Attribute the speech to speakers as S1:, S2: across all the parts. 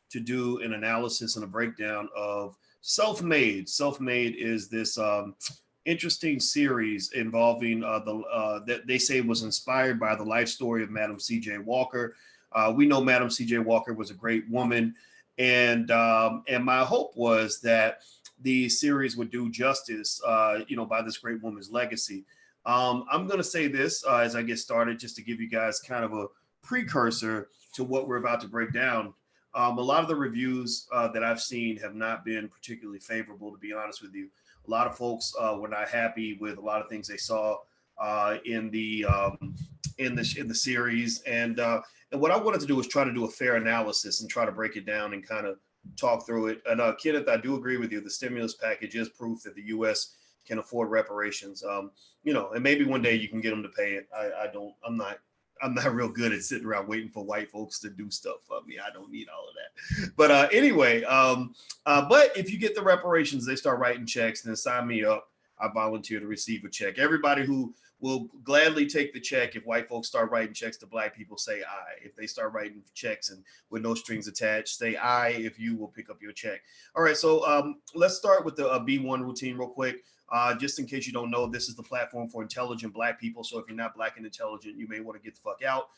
S1: to do an analysis and a breakdown of Self-Made. Self-Made is this interesting series involving that they say was inspired by the life story of Madam C.J. Walker. We know Madam C.J. Walker was a great woman, and my hope was that the series would do justice, by this great woman's legacy. I'm going to say this as I get started, just to give you guys kind of a precursor to what we're about to break down. A lot of the reviews that I've seen have not been particularly favorable, to be honest with you. A lot of folks were not happy with a lot of things they saw in the series, and what I wanted to do was try to do a fair analysis and try to break it down and kind of talk through it. And Kenneth, I do agree with you. The stimulus package is proof that the U.S. can afford reparations. And maybe one day you can get them to pay it. I'm not real good at sitting around waiting for white folks to do stuff for me. I don't need all of that. But anyway, but if you get the reparations, they start writing checks, then sign me up. I volunteer to receive a check. Everybody who will gladly take the check, if white folks start writing checks to black people, say I. If they start writing checks and with no strings attached, say I if you will pick up your check. All right, so let's start with the B1 routine real quick. Just in case you don't know, this is the platform for intelligent black people. So if you're not black and intelligent, you may want to get the fuck out.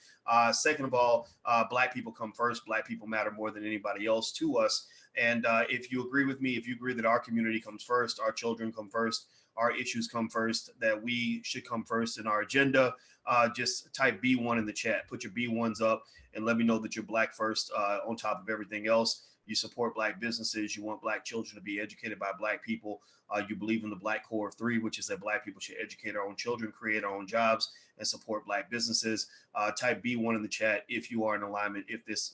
S1: Second of all, black people come first. Black people matter more than anybody else to us. And if you agree with me, if you agree that our community comes first, our children come first, our issues come first, that we should come first in our agenda, just type B1 in the chat. Put your B1s up and let me know that you're black first on top of everything else. You support black businesses. You want black children to be educated by black people. You believe in the black core of 3, which is that black people should educate our own children, create our own jobs, and support black businesses. Type B1 in the chat if you are in alignment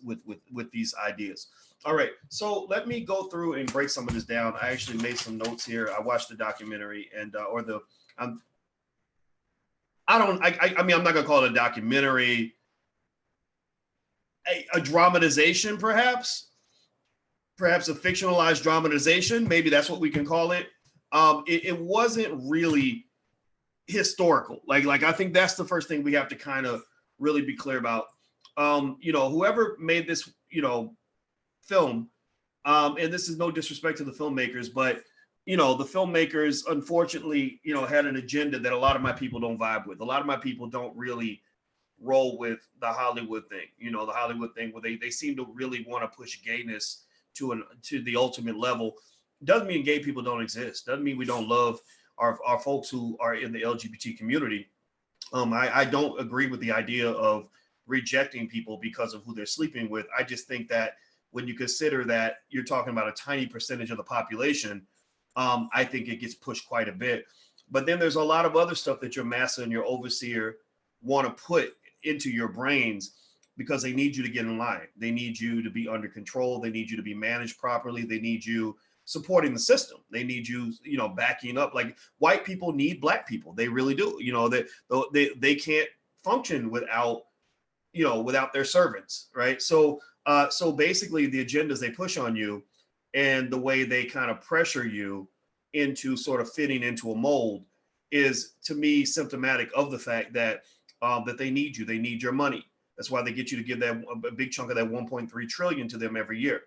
S1: with these ideas. All right, so let me go through and break some of this down. I actually made some notes here. I watched the documentary and I'm not gonna call it a documentary, a dramatization, perhaps a fictionalized dramatization. Maybe that's what we can call it. It wasn't really historical. Like I think that's the first thing we have to kind of really be clear about. Whoever made this, film, and this is no disrespect to the filmmakers, but the filmmakers unfortunately, had an agenda that a lot of my people don't vibe with. A lot of my people don't really roll with the Hollywood thing. The Hollywood thing where they seem to really want to push gayness to the ultimate level. Doesn't mean gay people don't exist. Doesn't mean we don't love our folks who are in the LGBT community. I don't agree with the idea of rejecting people because of who they're sleeping with. I just think that when you consider that you're talking about a tiny percentage of the population, I think it gets pushed quite a bit. But then there's a lot of other stuff that your master and your overseer want to put into your brains because they need you to get in line. They need you to be under control. They need you to be managed properly. They need you supporting the system. They need you, backing up. Like white people need black people. They really do. They can't function without their servants, right? So basically the agendas they push on you and the way they kind of pressure you into sort of fitting into a mold is, to me, symptomatic of the fact that that they need you. They need your money. That's why they get you to give them a big chunk of that 1.3 trillion to them every year.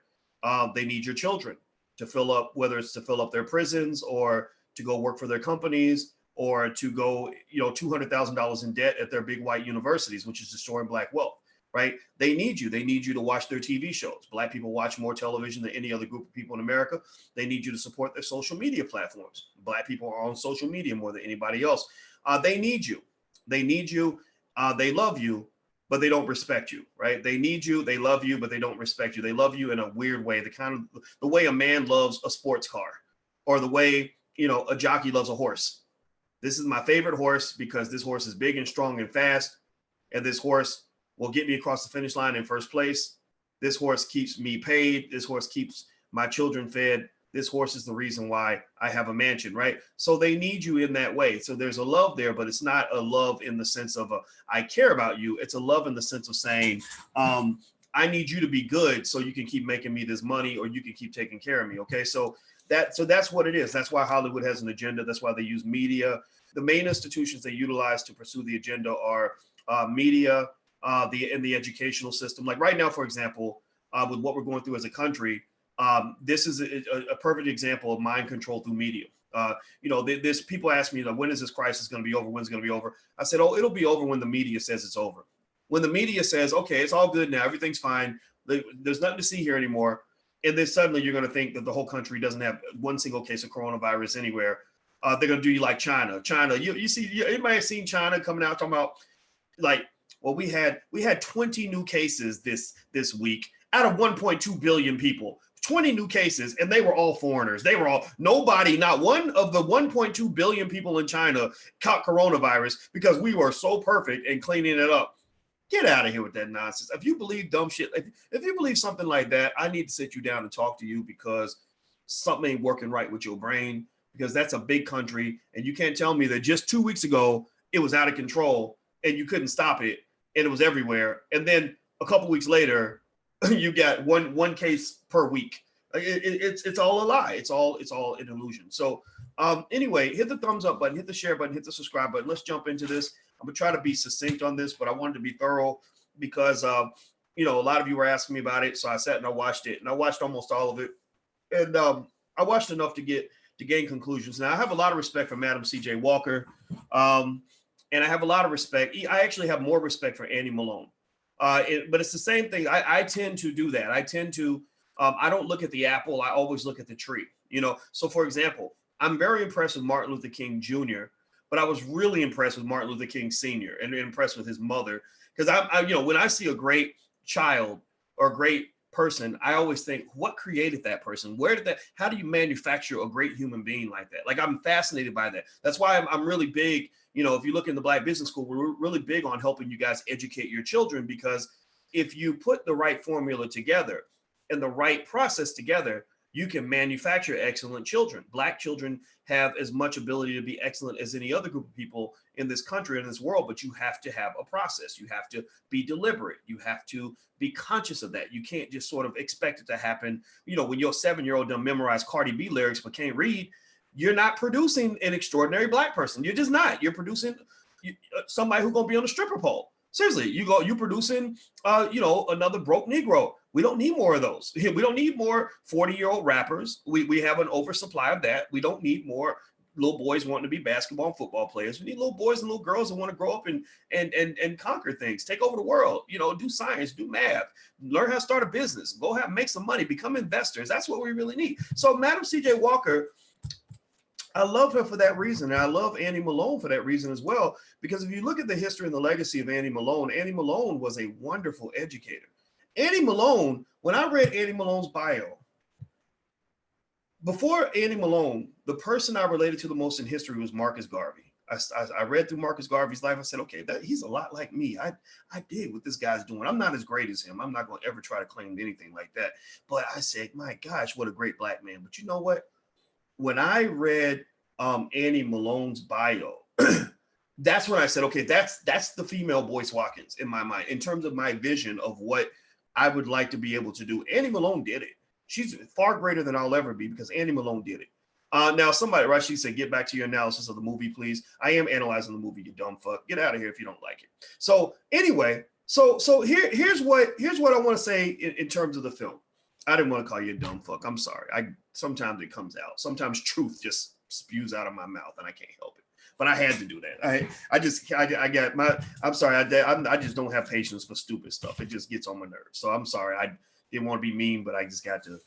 S1: They need your children to fill up, whether it's to fill up their prisons or to go work for their companies or to go, $200,000 in debt at their big white universities, which is destroying black wealth, right? They need you. They need you to watch their TV shows. Black people watch more television than any other group of people in America. They need you to support their social media platforms. Black people are on social media more than anybody else. They need you. They need you. They love you, but they don't respect you, right? They need you, they love you, but they don't respect you. They love you in a weird way, the way a man loves a sports car, or the way, a jockey loves a horse. This is my favorite horse because this horse is big and strong and fast, and this horse will get me across the finish line in first place. This horse keeps me paid. This horse keeps my children fed. This horse is the reason why I have a mansion, right? So they need you in that way. So there's a love there, but it's not a love in the sense of I care about you. It's a love in the sense of saying, I need you to be good so you can keep making me this money or you can keep taking care of me, okay? So that's what it is. That's why Hollywood has an agenda. That's why they use media. The main institutions they utilize to pursue the agenda are media, the educational system. Like right now, for example, with what we're going through as a country, this is a perfect example of mind control through media. There's people ask me, when is this crisis going to be over? When's it going to be over? I said, oh, it'll be over when the media says it's over. When the media says, okay, it's all good now, everything's fine, there's nothing to see here anymore. And then suddenly you're going to think that the whole country doesn't have one single case of coronavirus anywhere. They're going to do you like China. You see, anybody have seen China coming out talking about like, well, we had 20 new cases this week out of 1.2 billion people. 20 new cases, and they were all foreigners. They were all, nobody, not one of the 1.2 billion people in China caught coronavirus because we were so perfect in cleaning it up. Get out of here with that nonsense. If you believe dumb shit, if you believe something like that, I need to sit you down and talk to you because something ain't working right with your brain, because that's a big country, and you can't tell me that just 2 weeks ago it was out of control and you couldn't stop it and it was everywhere. And then a couple weeks later, you got one case per week. It's all a lie. It's all an illusion. So anyway, hit the thumbs up button, hit the share button, hit the subscribe button. Let's jump into this. I'm gonna try to be succinct on this, but I wanted to be thorough because a lot of you were asking me about it. So I sat and I watched it, and I watched almost all of it, and I watched enough to gain conclusions. Now I have a lot of respect for Madam C.J. Walker, and I have a lot of respect. I actually have more respect for Annie Malone. But it's the same thing. I tend to do that. I tend to, I don't look at the apple. I always look at the tree, So for example, I'm very impressed with Martin Luther King Jr., but I was really impressed with Martin Luther King Sr. and impressed with his mother. Because when I see a great child or a great person, I always think, what created that person? How do you manufacture a great human being like that? Like, I'm fascinated by that. That's why I'm really big. If you look in the Black Business School, we're really big on helping you guys educate your children, because if you put the right formula together and the right process together, you can manufacture excellent children. Black children have as much ability to be excellent as any other group of people in this country and in this world, but you have to have a process. You have to be deliberate. You have to be conscious of that. You can't just sort of expect it to happen. When your 7-year-old done memorize Cardi B lyrics but can't read, you're not producing an extraordinary Black person. You're just not. You're producing somebody who's going to be on a stripper pole. Seriously, you're producing, another broke Negro. We don't need more of those. We don't need more 40-year-old rappers. We have an oversupply of that. We don't need more little boys wanting to be basketball and football players. We need little boys and little girls that want to grow up and conquer things, take over the world, do science, do math, learn how to start a business, make some money, become investors. That's what we really need. So Madam C.J. Walker, I love her for that reason. And I love Annie Malone for that reason as well, because if you look at the history and the legacy of Annie Malone was a wonderful educator. Annie Malone, when I read Annie Malone's bio, before Annie Malone, the person I related to the most in history was Marcus Garvey. I read through Marcus Garvey's life. I said, okay, he's a lot like me. I did what this guy's doing. I'm not as great as him. I'm not going to ever try to claim anything like that. But I said, my gosh, what a great Black man. But you know what? When I read Annie Malone's bio, that's when I said, okay, that's the female Boyce Watkins in my mind, in terms of my vision of what I would like to be able to do. Annie Malone did it. She's far greater than I'll ever be because Annie Malone did it. Now, somebody, Rashid said, get back to your analysis of the movie, please. I am analyzing the movie, you dumb fuck. Get out of here if you don't like it. So anyway, so here's what I want to say in terms of the film. I didn't want to call you a dumb fuck. I'm sorry. Sometimes it comes out. Sometimes truth just spews out of my mouth and I can't help it. But I had to do that. I'm sorry. I just don't have patience for stupid stuff. It just gets on my nerves. So I'm sorry. I didn't want to be mean, but I just got to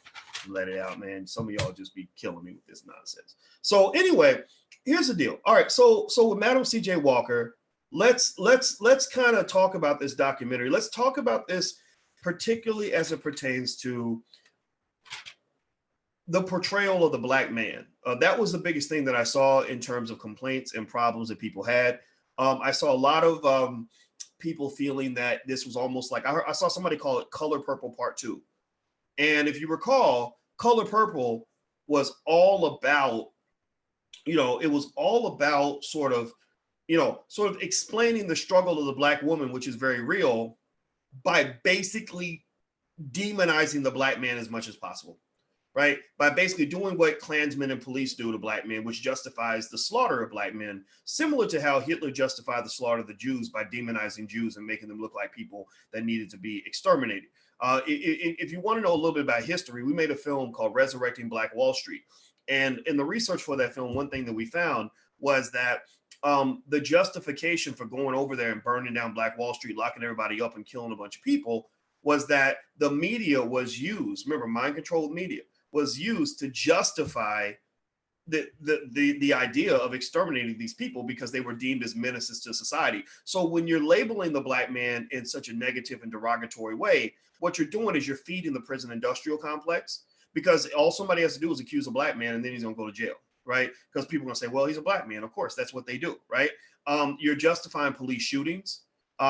S1: let it out, man. Some of y'all just be killing me with this nonsense. So anyway, here's the deal. All right. So with Madam C.J. Walker, let's kind of talk about this documentary. Let's talk about this particularly as it pertains to the portrayal of the Black man. That was the biggest thing that I saw in terms of complaints and problems that people had. I saw a lot of people feeling that this was almost like, I saw somebody call it Color Purple Part 2. And if you recall, Color Purple was all about, it was all about sort of explaining the struggle of the Black woman, which is very real, by basically demonizing the Black man as much as possible. Right? By basically doing what Klansmen and police do to Black men, which justifies the slaughter of Black men, similar to how Hitler justified the slaughter of the Jews by demonizing Jews and making them look like people that needed to be exterminated. If you want to know a little bit about history, we made a film called Resurrecting Black Wall Street. And in the research for that film, one thing that we found was that the justification for going over there and burning down Black Wall Street, locking everybody up and killing a bunch of people was that the media was used, remember, mind-controlled media was used to justify the idea of exterminating these people because they were deemed as menaces to society. So when you're labeling the Black man in such a negative and derogatory way, what you're doing is you're feeding the prison industrial complex, because all somebody has to do is accuse a Black man and then he's gonna go to jail, right? Because people are gonna say, well, he's a Black man. Of course, that's what they do, right? You're justifying police shootings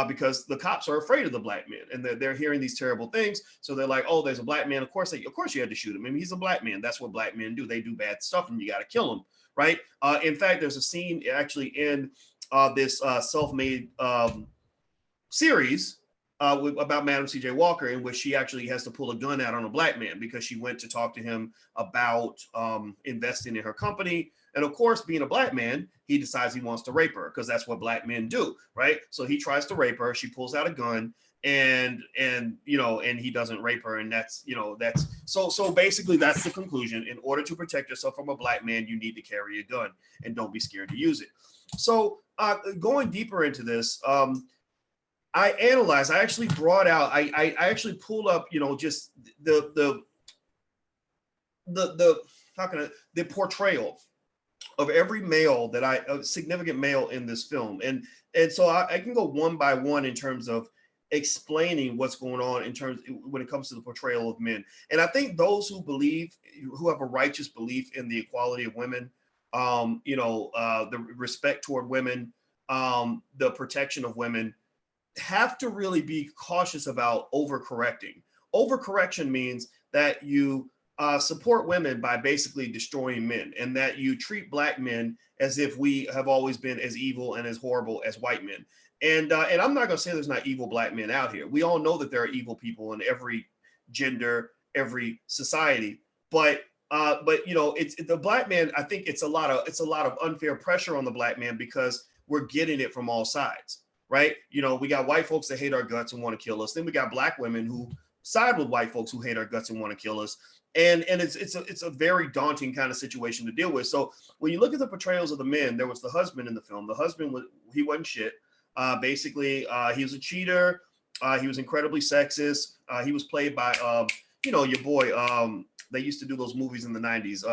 S1: because the cops are afraid of the Black man and they're hearing these terrible things. So they're like, oh, there's a Black man. Of course you had to shoot him. I mean, he's a Black man. That's what Black men do. They do bad stuff and you got to kill him, right? In fact, there's a scene actually in this self-made series about Madam C.J. Walker, in which she actually has to pull a gun out on a Black man because she went to talk to him about investing in her company. And of course, being a Black man, he decides he wants to rape her because that's what Black men do, right? So he tries to rape her. She pulls out a gun, and he doesn't rape her, and that's so basically that's the conclusion. In order to protect yourself from a Black man, you need to carry a gun and don't be scared to use it. So going deeper into this, I analyzed. I actually brought out. I actually pulled up, just the portrayal of every male a significant male in this film, and so I can go one by one in terms of explaining what's going on when it comes to the portrayal of men. And I think those who have a righteous belief in the equality of women, the respect toward women, the protection of women, have to really be cautious about overcorrecting. Overcorrection means that you support women by basically destroying men, and that you treat Black men as if we have always been as evil and as horrible as white men. And I'm not going to say there's not evil Black men out here. We all know that there are evil people in every gender, every society. But it's the Black man. I think it's a lot of unfair pressure on the Black man because we're getting it from all sides, right? We got white folks that hate our guts and want to kill us. Then we got Black women who side with white folks who hate our guts and want to kill us. And it's a very daunting kind of situation to deal with. So when you look at the portrayals of the men, there was the husband in the film. The husband wasn't shit. Basically, he was a cheater. He was incredibly sexist. He was played by your boy. They used to do those movies in the 90s.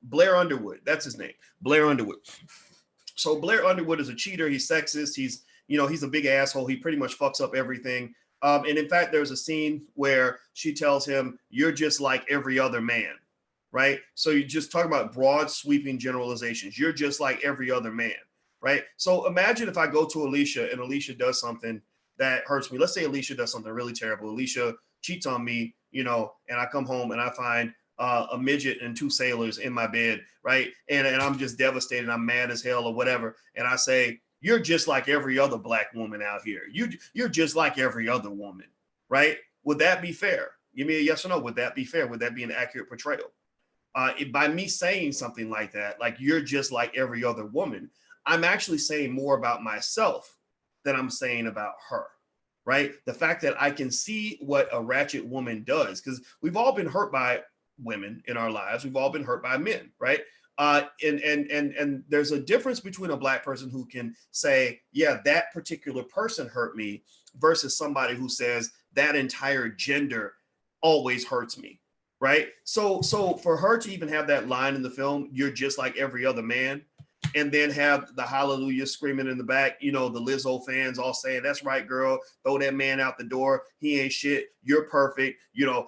S1: Blair Underwood. That's his name. Blair Underwood. So Blair Underwood is a cheater. He's sexist. He's a big asshole. He pretty much fucks up everything. And in fact, there's a scene where she tells him, "You're just like every other man," right? So you just talk about broad sweeping generalizations. You're just like every other man, right? So imagine if I go to Alicia and Alicia does something that hurts me. Let's say Alicia does something really terrible. Alicia cheats on me, and I come home and I find a midget and two sailors in my bed, right? And I'm just devastated. I'm mad as hell or whatever. And I say, "You're just like every other Black woman out here. You're just like every other woman," right? Would that be fair? Give me a yes or no. Would that be fair? Would that be an accurate portrayal? By me saying something like that, like "you're just like every other woman," I'm actually saying more about myself than I'm saying about her, right? The fact that I can see what a ratchet woman does, because we've all been hurt by women in our lives. We've all been hurt by men, right? And there's a difference between a Black person who can say, yeah, that particular person hurt me, versus somebody who says that entire gender always hurts me, right? So for her to even have that line in the film, "You're just like every other man," and then have the hallelujah screaming in the back, the Lizzo fans all saying, "That's right, girl, throw that man out the door. He ain't shit. You're perfect. You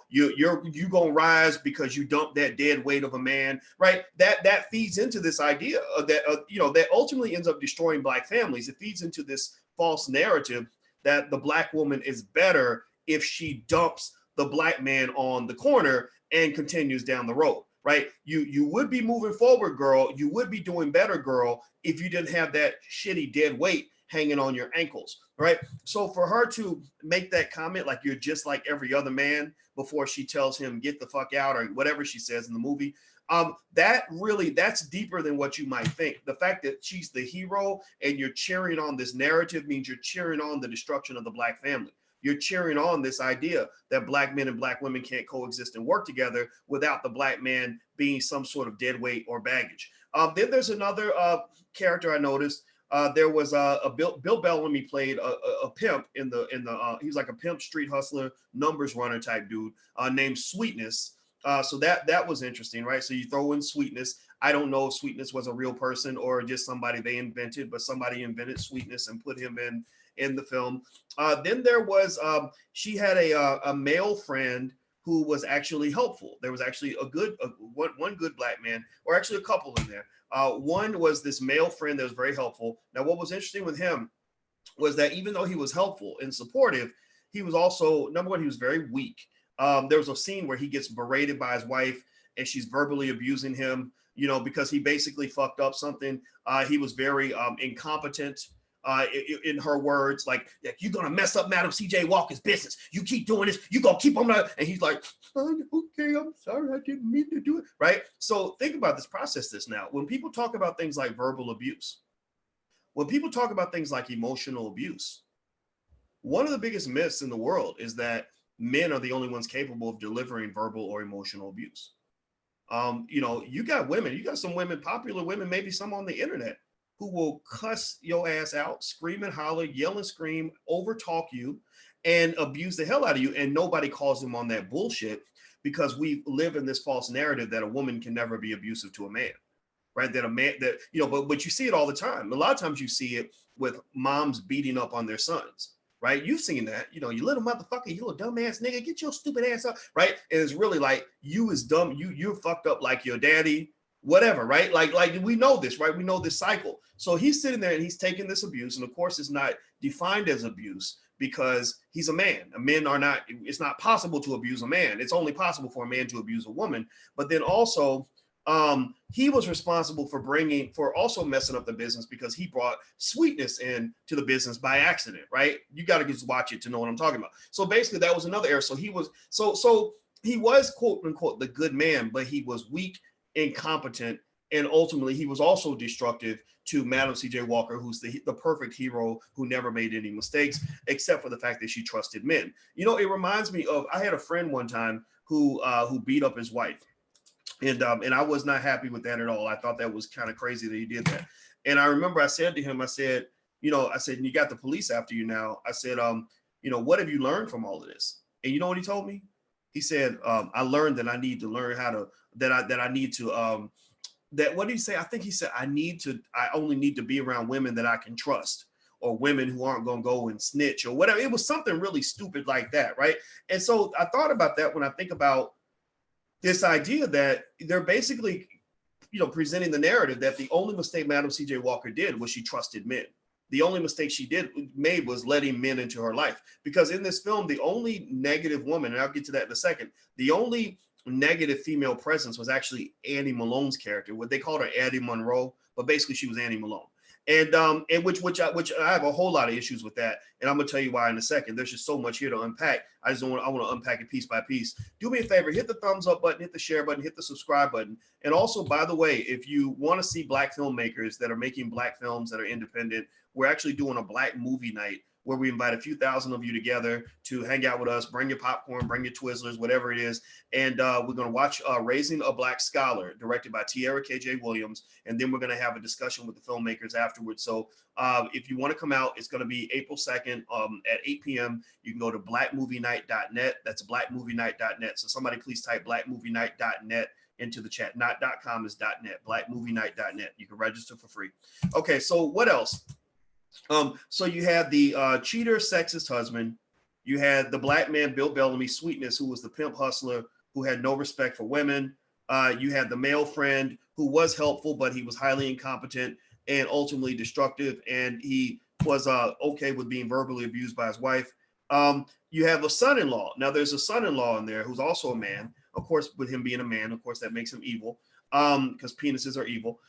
S1: gonna rise because you dumped that dead weight of a man," right? That feeds into this idea of that ultimately ends up destroying Black families. It feeds into this false narrative that the Black woman is better if she dumps the Black man on the corner and continues down the road. Right? You would be moving forward, girl. You would be doing better, girl, if you didn't have that shitty dead weight hanging on your ankles, right? So for her to make that comment, like "you're just like every other man," before she tells him "get the fuck out" or whatever she says in the movie, that's deeper than what you might think. The fact that she's the hero and you're cheering on this narrative means you're cheering on the destruction of the Black family. you're cheering on this idea that black men and black women can't coexist and work together without the black man being some sort of dead weight or baggage. Then there's another character I noticed. There was Bill Bellamy played a pimp in the he was like a pimp, street hustler, numbers runner type dude named Sweetness. So that was interesting, right? So you throw in Sweetness. I don't know if Sweetness was a real person or just somebody they invented, but somebody invented Sweetness and put him in the film. Then there was she had a male friend who was actually helpful. There was actually one good black man, or actually a couple in there. One was this male friend that was very helpful. Now, what was interesting with him was that even though he was helpful and supportive, he was also, number one, he was very weak. There was a scene where he gets berated by his wife and she's verbally abusing him, because he basically fucked up something. He was very incompetent. In her words, like you're gonna mess up Madam C.J. Walker's business. You keep doing this, you gonna keep on. And he's like, okay, I'm sorry, I didn't mean to do it. Right. So think about this, process this now. When people talk about things like verbal abuse, when people talk about things like emotional abuse, one of the biggest myths in the world is that men are the only ones capable of delivering verbal or emotional abuse. You got women, you got some women, popular women, maybe some on the internet, who will cuss your ass out, scream and holler, yell and scream, over talk you, and abuse the hell out of you. And nobody calls them on that bullshit because we live in this false narrative that a woman can never be abusive to a man, right? That a man but you see it all the time. A lot of times you see it with moms beating up on their sons, right? You've seen that, you little motherfucker, you little dumbass nigga, get your stupid ass up, right? And it's really like, you is dumb, you're fucked up like your daddy, whatever, right? Like we know this, right? We know this cycle. So he's sitting there and he's taking this abuse. And of course, it's not defined as abuse because he's a man. Men are not, it's not possible to abuse a man. It's only possible for a man to abuse a woman. But then also, he was responsible for also messing up the business because he brought Sweetness in to the business by accident, right? You got to just watch it to know what I'm talking about. So basically that was another error. So he was, so he was quote unquote the good man, but he was weak, incompetent, and ultimately he was also destructive to Madam C.J. Walker, who's the perfect hero who never made any mistakes except for the fact that she trusted men. It reminds me of, I had a friend one time who beat up his wife, and I was not happy with that at all. I thought that was kind of crazy that he did that. And I remember I said to him, I said, you got the police after you now. I said, what have you learned from all of this? And you know what he told me? He said, I learned that I need to learn how to, what did he say? I think he said, I only need to be around women that I can trust, or women who aren't going to go and snitch or whatever. It was something really stupid like that. Right. And so I thought about that when I think about this idea that they're basically, presenting the narrative that the only mistake Madam C.J. Walker did was she trusted men. The only mistake she made was letting men into her life. Because in this film, the only negative woman, and I'll get to that in a second, the only negative female presence was actually Annie Malone's character. What they called her Addie Monroe, but basically she was Annie Malone. And which I have a whole lot of issues with that. And I'm gonna tell you why in a second. There's just so much here to unpack. I want to unpack it piece by piece. Do me a favor, hit the thumbs up button, hit the share button, hit the subscribe button. And also, by the way, if you want to see black filmmakers that are making black films that are independent, we're actually doing a black movie night where we invite a few thousand of you together to hang out with us, bring your popcorn, bring your Twizzlers, whatever it is. And we're going to watch Raising a Black Scholar, directed by Tierra K.J. Williams. And then we're going to have a discussion with the filmmakers afterwards. So if you want to come out, it's going to be April 2nd at 8 p.m. You can go to blackmovienight.net. That's blackmovienight.net. So somebody please type blackmovienight.net into the chat. Not .com is .net, blackmovienight.net. You can register for free. Okay, so what else? So you had the cheater, sexist husband. You had the black man, Bill Bellamy, Sweetness, who was the pimp hustler who had no respect for women. You had the male friend who was helpful, but he was highly incompetent and ultimately destructive. And he was okay with being verbally abused by his wife. You have a son-in-law. Now there's a son-in-law in there who's also a man. Of course, with him being a man, of course, that makes him evil because penises are evil.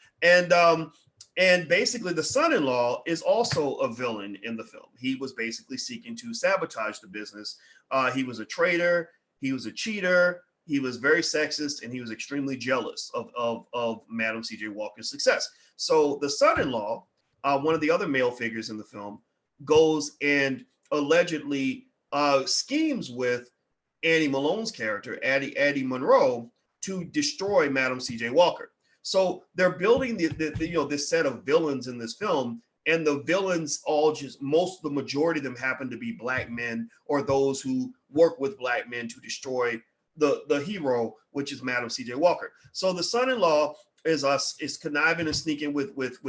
S1: And basically, the son-in-law is also a villain in the film. He was basically seeking to sabotage the business. He was a traitor. He was a cheater. He was very sexist, and he was extremely jealous of Madam C.J. Walker's success. So the son-in-law, one of the other male figures in the film, goes and allegedly schemes with Annie Malone's character, Addie Monroe, to destroy Madam C.J. Walker. So they're building this set of villains in this film, and the villains the majority of them happen to be black men or those who work with black men to destroy the hero, which is Madam C.J. Walker. So the son-in-law is conniving and sneaking with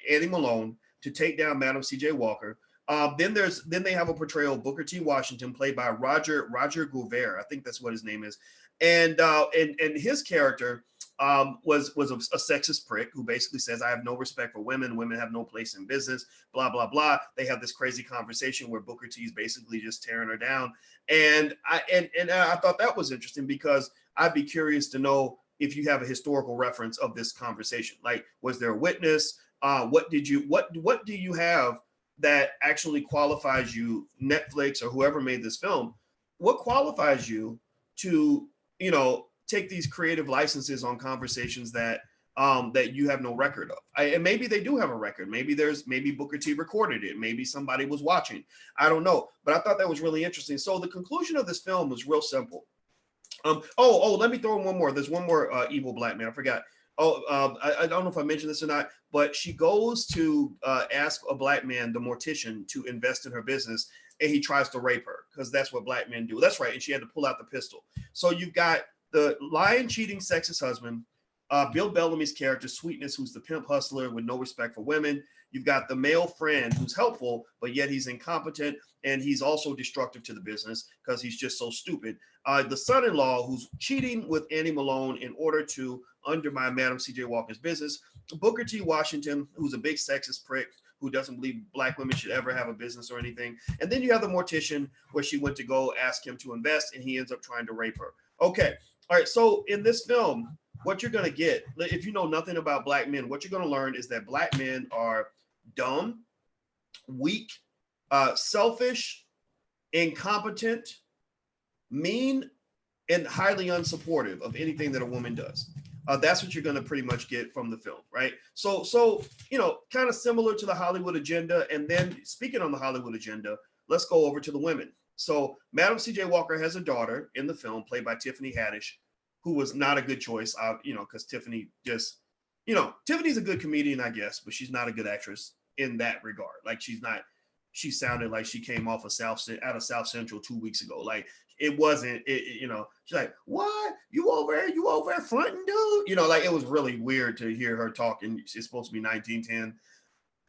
S1: Annie Malone to take down Madam C.J. Walker. Then they have a portrayal of Booker T. Washington, played by Roger Guevara. I think that's what his name is, and his character was a sexist prick who basically says, I have no respect for women. Women have no place in business, blah, blah, blah. They have this crazy conversation where Booker T is basically just tearing her down. And I thought that was interesting, because I'd be curious to know if you have a historical reference of this conversation. Like, was there a witness? What do you have that actually qualifies you, Netflix or whoever made this film, what qualifies you to, take these creative licenses on conversations that you have no record of? And maybe they do have a record. Maybe Booker T recorded it. Maybe somebody was watching. I don't know. But I thought that was really interesting. So the conclusion of this film was real simple. Let me throw in one more. There's one more evil black man. I forgot. I don't know if I mentioned this or not, but she goes to ask a black man, the mortician, to invest in her business, and he tries to rape her, because that's what black men do. That's right. And she had to pull out the pistol. So you've got the lying, cheating, sexist husband, Bill Bellamy's character, Sweetness, who's the pimp hustler with no respect for women. You've got the male friend who's helpful, but yet he's incompetent, and he's also destructive to the business because he's just so stupid. The son-in-law who's cheating with Annie Malone in order to undermine Madam C.J. Walker's business. Booker T. Washington, who's a big sexist prick who doesn't believe black women should ever have a business or anything. And then you have the mortician, where she went to go ask him to invest, and he ends up trying to rape her. Okay. All right. So in this film, what you're going to get, if you know nothing about black men, what you're going to learn is that black men are dumb, weak, selfish, incompetent, mean, and highly unsupportive of anything that a woman does. That's what you're going to pretty much get from the film, right? So kind of similar to the Hollywood agenda. And then, speaking on the Hollywood agenda, let's go over to the women. So Madam C.J. Walker has a daughter in the film, played by Tiffany Haddish, who was not a good choice, because Tiffany just, Tiffany's a good comedian, I guess, but she's not a good actress in that regard. Like, she sounded like she came off of out of South Central 2 weeks ago. Like, it wasn't, she's like, what? You over there fronting, dude? Like, it was really weird to hear her talking. It's supposed to be 1910.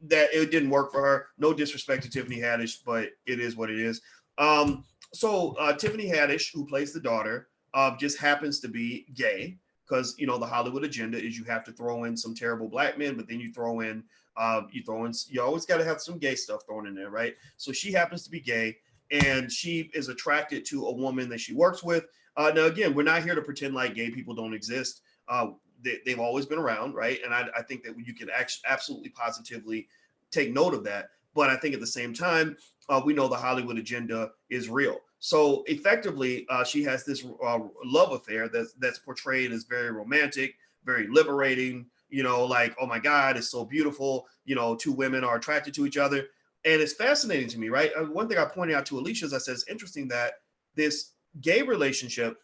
S1: That it didn't work for her. No disrespect to Tiffany Haddish, but it is what it is. So Tiffany Haddish, who plays the daughter, just happens to be gay, because the Hollywood agenda is you have to throw in some terrible black men, but then you always got to have some gay stuff thrown in there, right? So she happens to be gay, and she is attracted to a woman that she works with. Now, again, we're not here to pretend like gay people don't exist. They've always been around, right? And I think that you can absolutely positively take note of that. But I think at the same time, we know the Hollywood agenda is real. So effectively, she has this love affair that's portrayed as very romantic, very liberating, like, oh my God, it's so beautiful. Two women are attracted to each other. And it's fascinating to me, right? One thing I pointed out to Alicia is I said, it's interesting that this gay relationship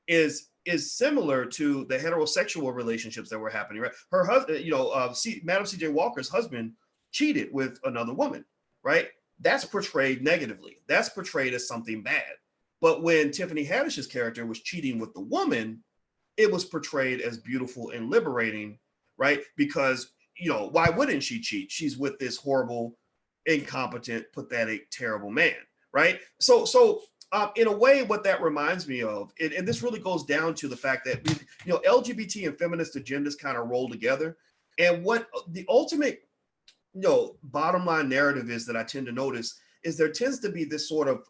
S1: is similar to the heterosexual relationships that were happening, right? Her husband, Madam C.J. Walker's husband cheated with another woman, right? That's portrayed negatively. That's portrayed as something bad. But when Tiffany Haddish's character was cheating with the woman, it was portrayed as beautiful and liberating, right? Because, why wouldn't she cheat? She's with this horrible, incompetent, pathetic, terrible man, right? So in a way, what that reminds me of, and this really goes down to the fact that, LGBT and feminist agendas kind of roll together. And what the ultimate, bottom line narrative is that I tend to notice is there tends to be this sort of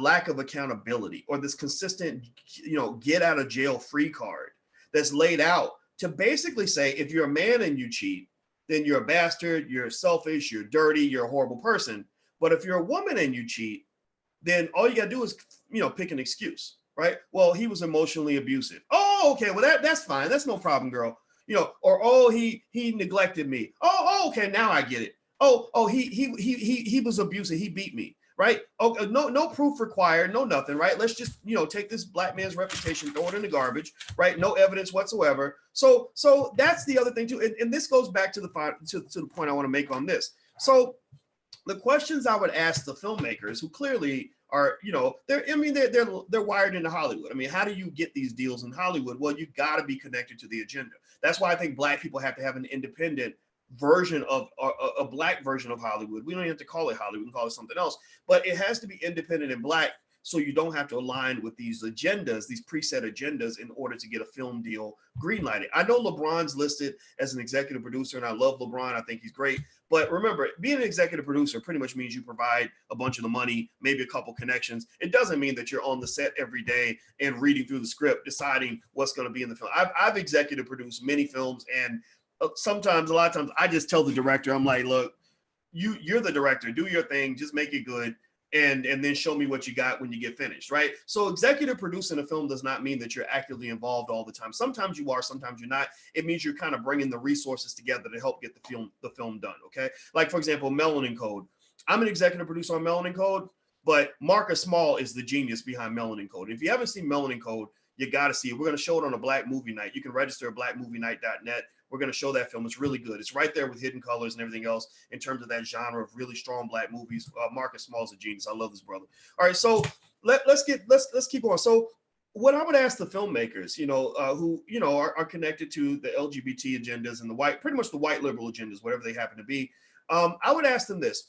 S1: lack of accountability, or this consistent, get out of jail free card that's laid out to basically say, if you're a man and you cheat, then you're a bastard, you're selfish, you're dirty, you're a horrible person. But if you're a woman and you cheat, then all you got to do is, pick an excuse, right? Well, he was emotionally abusive. Oh, okay. Well, that's fine. That's no problem, girl. Or he neglected me. Oh, okay. Now I get it. Oh, he was abusive. He beat me. right? Okay, no proof required, no nothing, right? Let's just, take this black man's reputation, throw it in the garbage, right? No evidence whatsoever. So that's the other thing too, and this goes back to the point I want to make on this. So the questions I would ask the filmmakers, who clearly are, they're wired into Hollywood. I mean, how do you get these deals in Hollywood? Well, you got to be connected to the agenda. That's why I think black people have to have an independent version of a black version of Hollywood. We don't have to call it Hollywood, we can call it something else, but it has to be independent and black, so you don't have to align with these agendas, these preset agendas, in order to get a film deal greenlighted. I know LeBron's listed as an executive producer, and I love LeBron. I think he's great. But remember, being an executive producer pretty much means you provide a bunch of the money, maybe a couple connections. It doesn't mean that you're on the set every day and reading through the script, deciding what's going to be in the film. I've executive produced many films, and sometimes, a lot of times, I just tell the director, I'm like, look, you're the director, do your thing, just make it good. And then show me what you got when you get finished, right? So executive producing a film does not mean that you're actively involved all the time. Sometimes you are, sometimes you're not. It means you're kind of bringing the resources together to help get the film done, okay? Like, for example, Melanin Code. I'm an executive producer on Melanin Code, but Marcus Small is the genius behind Melanin Code. If you haven't seen Melanin Code, you got to see it. We're going to show it on a Black Movie Night. You can register at blackmovienight.net. We're going to show that film. It's really good. It's right there with Hidden Colors and everything else in terms of that genre of really strong black movies. Marcus Small's a genius. I love this brother. All right, so let's keep going. So what I would ask the filmmakers, who are connected to the LGBT agendas and pretty much the white liberal agendas, whatever they happen to be, I would ask them this.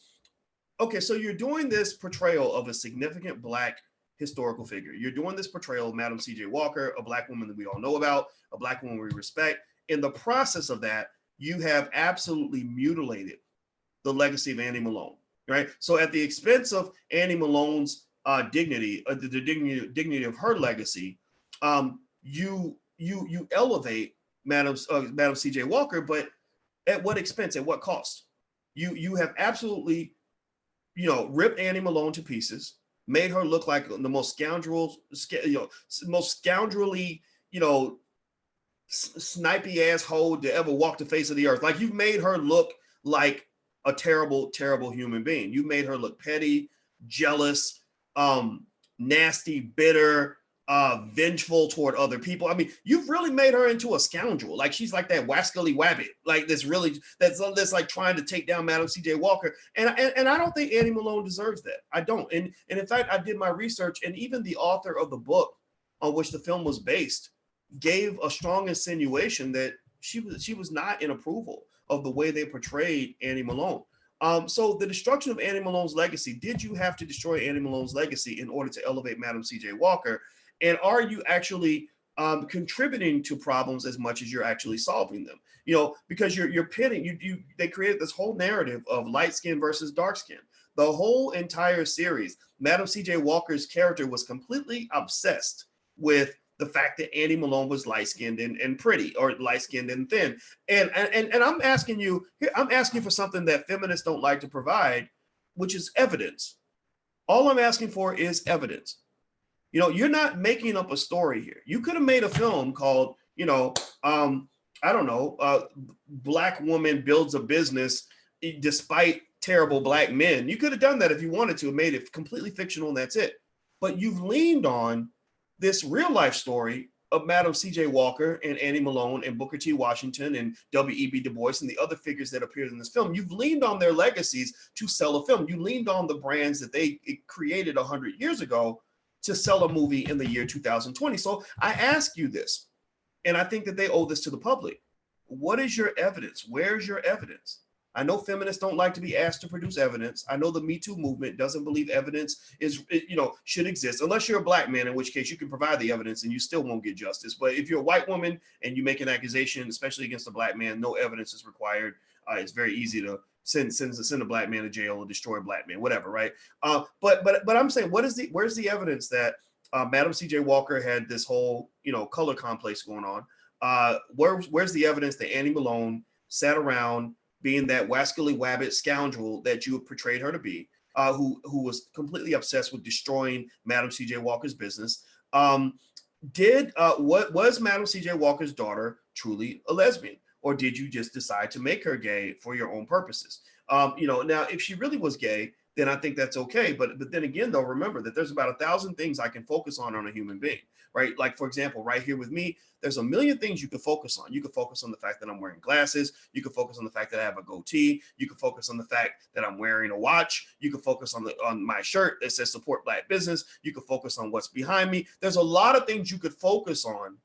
S1: Okay, so you're doing this portrayal of a significant black historical figure. You're doing this portrayal of Madam C.J. Walker, a black woman that we all know about, a black woman we respect. In the process of that, you have absolutely mutilated the legacy of Annie Malone, right? So at the expense of Annie Malone's dignity, the dignity of her legacy, you elevate Madam C.J. Walker, but at what expense? At what cost? You have absolutely, ripped Annie Malone to pieces, made her look like the most scoundrelly, snipey asshole to ever walk the face of the earth. Like, you've made her look like a terrible, terrible human being. You made her look petty, jealous, nasty, bitter, vengeful toward other people. I mean, you've really made her into a scoundrel. Like, she's like that wascally wabbit, like that's like trying to take down Madam C.J. Walker. And I don't think Annie Malone deserves that. I don't. And in fact, I did my research, and even the author of the book on which the film was based gave a strong insinuation that she was not in approval of the way they portrayed Annie Malone. So the destruction of Annie Malone's legacy, did you have to destroy Annie Malone's legacy in order to elevate Madam C.J. Walker? And are you actually contributing to problems as much as you're actually solving them? Because you're pitting, they created this whole narrative of light skin versus dark skin. The whole entire series, Madam C.J. Walker's character was completely obsessed with the fact that Annie Malone was light-skinned and pretty, or light-skinned and thin. And I'm asking you for something that feminists don't like to provide, which is evidence. All I'm asking for is evidence. You're not making up a story here. You could have made a film called, Black Woman Builds a Business Despite Terrible Black Men. You could have done that if you wanted to, made it completely fictional, and that's it. But you've leaned on this real life story of Madam C.J. Walker and Annie Malone and Booker T. Washington and W.E.B. Du Bois and the other figures that appeared in this film. You've leaned on their legacies to sell a film. You leaned on the brands that they created 100 years ago to sell a movie in the year 2020. So I ask you this, and I think that they owe this to the public. What is your evidence? Where's your evidence? I know feminists don't like to be asked to produce evidence. I know the Me Too movement doesn't believe evidence should exist, unless you're a black man, in which case you can provide the evidence and you still won't get justice. But if you're a white woman and you make an accusation, especially against a black man, no evidence is required. It's very easy to send a black man to jail or destroy a black man, whatever, right? But I'm saying, where's the evidence that Madam C.J. Walker had this whole color complex going on? Where's the evidence that Annie Malone sat around being that wascally wabbit scoundrel that you portrayed her to be, who was completely obsessed with destroying Madam C.J. Walker's business? What was Madam C.J. Walker's daughter truly a lesbian, or did you just decide to make her gay for your own purposes? Now, if she really was gay, then I think that's okay. But then again, though, remember that there's about 1,000 things I can focus on a human being, right? Like, for example, right here with me, there's a million things you can focus on. You can focus on the fact that I'm wearing glasses. You can focus on the fact that I have a goatee. You can focus on the fact that I'm wearing a watch. You can focus on my shirt that says support Black business. You can focus on what's behind me. There's a lot of things you could focus on,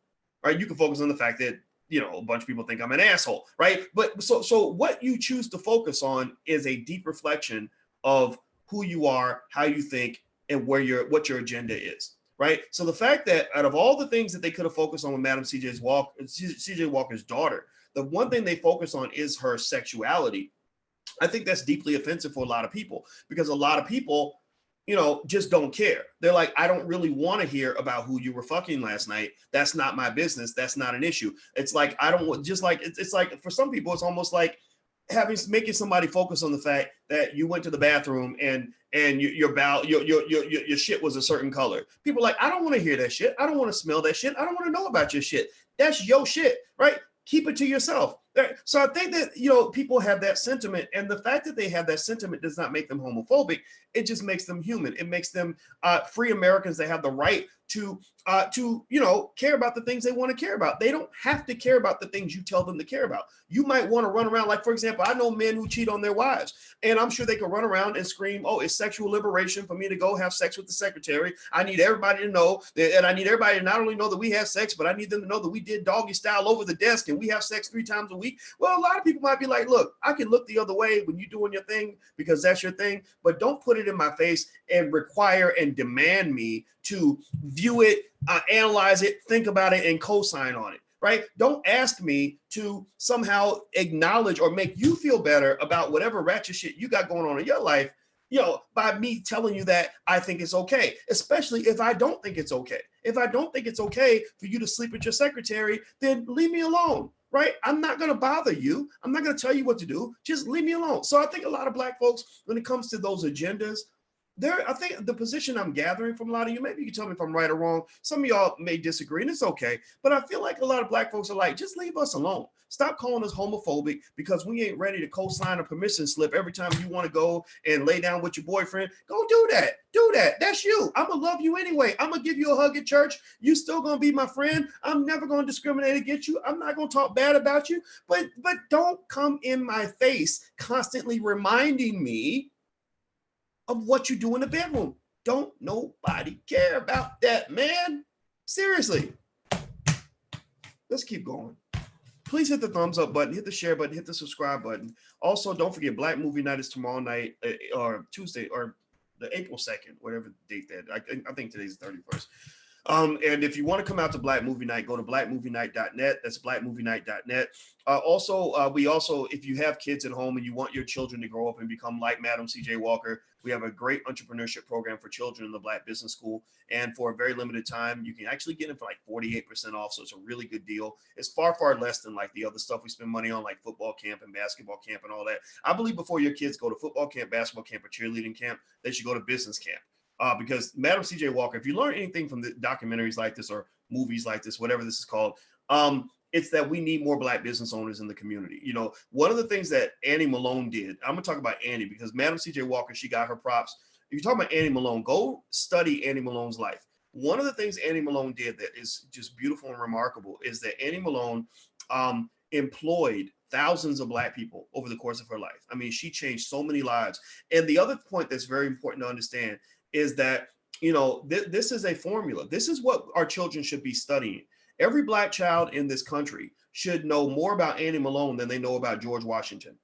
S1: right? You can focus on the fact that, you know, a bunch of people think I'm an asshole, right? But so what you choose to focus on is a deep reflection of who you are, how you think, and what your agenda is, right? So the fact that out of all the things that they could have focused on with Madam CJ Walker's daughter, the one thing they focus on is her sexuality. I think that's deeply offensive for a lot of people, because a lot of people, you know, just don't care. They're like, I don't really want to hear about who you were fucking last night. That's not my business. That's not an issue. It's like, I don't want, just like, it's like, for some people, it's almost like making somebody focus on the fact that you went to the bathroom and your shit was a certain color. People are like, I don't want to hear that shit. I don't want to smell that shit. I don't want to know about your shit. That's your shit, right? Keep it to yourself. So I think that, you know, people have that sentiment, and the fact that they have that sentiment does not make them homophobic. It just makes them human. It makes them free Americans that have the right to you know, care about the things they want to care about. They don't have to care about the things you tell them to care about. You might want to run around, like, for example, I know men who cheat on their wives, and I'm sure they can run around and scream, oh, it's sexual liberation for me to go have sex with the secretary. I need everybody to know that, and I need everybody to not only know that we have sex, but I need them to know that we did doggy style over the desk and we have sex 3 times a week. Well, a lot of people might be like, look, I can look the other way when you're doing your thing because that's your thing, but don't put it in my face and require and demand me to view it, analyze it, think about it, and co-sign on it, right? Don't ask me to somehow acknowledge or make you feel better about whatever ratchet shit you got going on in your life, you know, by me telling you that I think it's okay, especially if I don't think it's okay. If I don't think it's okay for you to sleep with your secretary, then leave me alone, right? I'm not going to bother you. I'm not going to tell you what to do. Just leave me alone. So I think a lot of Black folks, when it comes to those agendas, I think the position I'm gathering from a lot of you, maybe you can tell me if I'm right or wrong. Some of y'all may disagree, and it's okay. But I feel like a lot of Black folks are like, just leave us alone. Stop calling us homophobic because we ain't ready to co-sign a permission slip every time you want to go and lay down with your boyfriend. Go do that. Do that. That's you. I'm going to love you anyway. I'm going to give you a hug at church. You still going to be my friend. I'm never going to discriminate against you. I'm not going to talk bad about you. But don't come in my face constantly reminding me of what you do in the bedroom. Don't nobody care about that, man. Seriously. Let's keep going. Please hit the thumbs up button, hit the share button, hit the subscribe button. Also, don't forget, Black Movie Night is tomorrow night, or Tuesday, or the April 2nd, whatever date that. I think today's the 31st. And if you want to come out to Black Movie Night, go to blackmovienight.net. That's blackmovienight.net. We also, if you have kids at home and you want your children to grow up and become like Madam CJ Walker, we have a great entrepreneurship program for children in the Black Business School. And for a very limited time, you can actually get it for like 48% off. So it's a really good deal. It's far, far less than like the other stuff we spend money on, like football camp and basketball camp and all that. I believe before your kids go to football camp, basketball camp, or cheerleading camp, they should go to business camp. Because Madam CJ Walker, if you learn anything from the documentaries like this or movies like this, whatever this is called, it's that we need more Black business owners in the community. You know, one of the things that Annie Malone did, I'm gonna talk about Annie because Madam CJ Walker, she got her props. If you're talking about Annie Malone, go study Annie Malone's life. One of the things Annie Malone did that is just beautiful and remarkable is that Annie Malone employed thousands of Black people over the course of her life. I mean, she changed so many lives. And the other point that's very important to understand is that, you know, this is a formula. This is what our children should be studying. Every Black child in this country should know more about Annie Malone than they know about George Washington.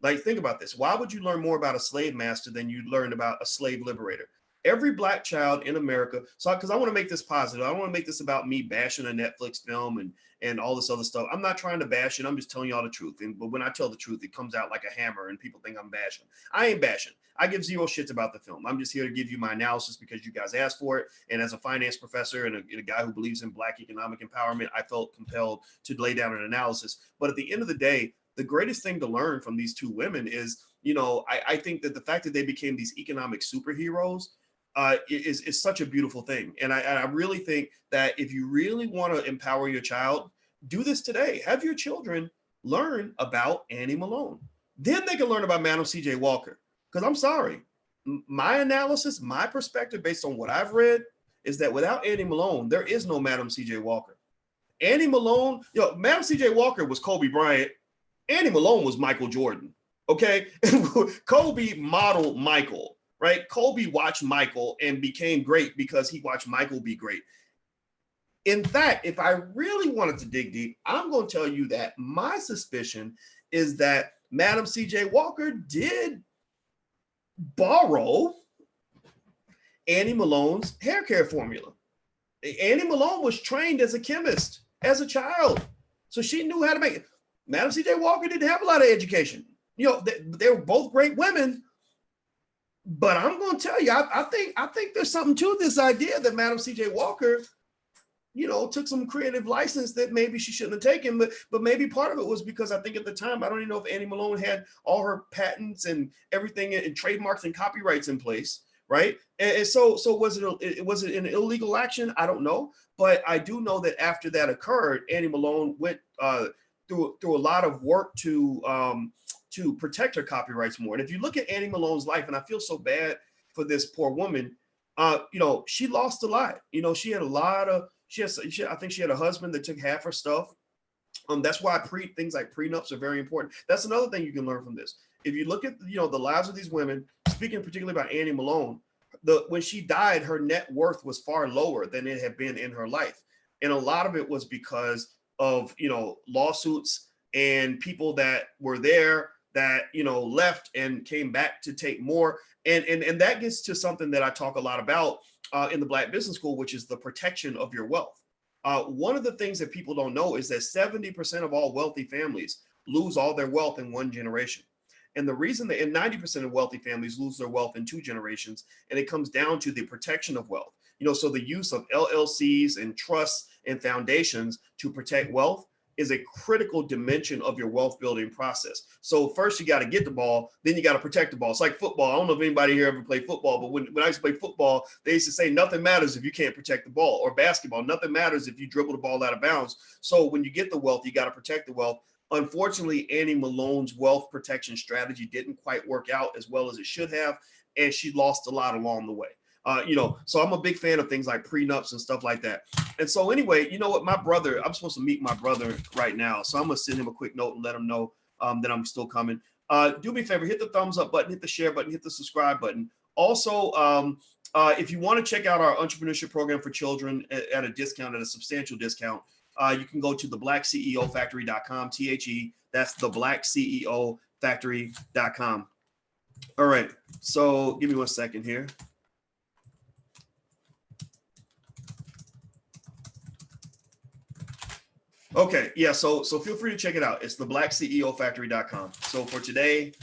S1: Like, think about this. Why would you learn more about a slave master than you learned about a slave liberator? Every Black child in America. So, because I want to make this positive, I don't want to make this about me bashing a Netflix film and all this other stuff. I'm not trying to bash it. I'm just telling y'all the truth. But when I tell the truth, it comes out like a hammer and people think I'm bashing. I ain't bashing. I give zero shits about the film. I'm just here to give you my analysis because you guys asked for it. And as a finance professor and a guy who believes in Black economic empowerment, I felt compelled to lay down an analysis. But at the end of the day, the greatest thing to learn from these two women is, you know, I think that the fact that they became these economic superheroes is such a beautiful thing. And I really think that if you really want to empower your child, do this today. Have your children learn about Annie Malone. Then they can learn about Madam CJ Walker. Because I'm sorry, my analysis, my perspective based on what I've read is that without Annie Malone, there is no Madam C.J. Walker. Annie Malone, Madam C.J. Walker was Kobe Bryant. Annie Malone was Michael Jordan. Okay. Kobe modeled Michael, right? Kobe watched Michael and became great because he watched Michael be great. In fact, if I really wanted to dig deep, I'm going to tell you that my suspicion is that Madam C.J. Walker did borrow Annie Malone's hair care formula. Annie Malone was trained as a chemist as a child, so she knew how to make it. Madam C.J. Walker didn't have a lot of education. They were both great women, but I'm going to tell you, I think there's something to this idea that Madam C.J. Walker, took some creative license that maybe she shouldn't have taken, but maybe part of it was because I think at the time, I don't even know if Annie Malone had all her patents and everything and trademarks and copyrights in place, right? And so was it an illegal action? I don't know, but I do know that after that occurred, Annie Malone went through a lot of work to protect her copyrights more. And if you look at Annie Malone's life, and I feel so bad for this poor woman, she lost a lot. She had a lot of. I think she had a husband that took half her stuff. That's why things like prenups are very important. That's another thing you can learn from this. If you look at the lives of these women, speaking particularly about Annie Malone, when she died, her net worth was far lower than it had been in her life, and a lot of it was because of lawsuits and people that were there that left and came back to take more, and that gets to something that I talk a lot about in the Black Business School, which is the protection of your wealth. One of the things that people don't know is that 70% of all wealthy families lose all their wealth in one generation. And the reason that 90% of wealthy families lose their wealth in 2 generations, and it comes down to the protection of wealth. So the use of LLCs and trusts and foundations to protect wealth is a critical dimension of your wealth building process. So first you got to get the ball, then you got to protect the ball. It's like football. I don't know if anybody here ever played football, but when I used to play football, they used to say nothing matters if you can't protect the ball, or basketball. Nothing matters if you dribble the ball out of bounds. So when you get the wealth, you got to protect the wealth. Unfortunately, Annie Malone's wealth protection strategy didn't quite work out as well as it should have, and she lost a lot along the way. So I'm a big fan of things like prenups and stuff like that. And so anyway, what, I'm supposed to meet my brother right now. So I'm going to send him a quick note and let him know that I'm still coming. Do me a favor, hit the thumbs up button, hit the share button, hit the subscribe button. Also, if you want to check out our entrepreneurship program for children at a discount, at a substantial discount, you can go to theblackceofactory.com, that's theblackceofactory.com. All right. So give me 1 second here. Okay, yeah, so feel free to check it out. It's theblackceofactory.com. So for today,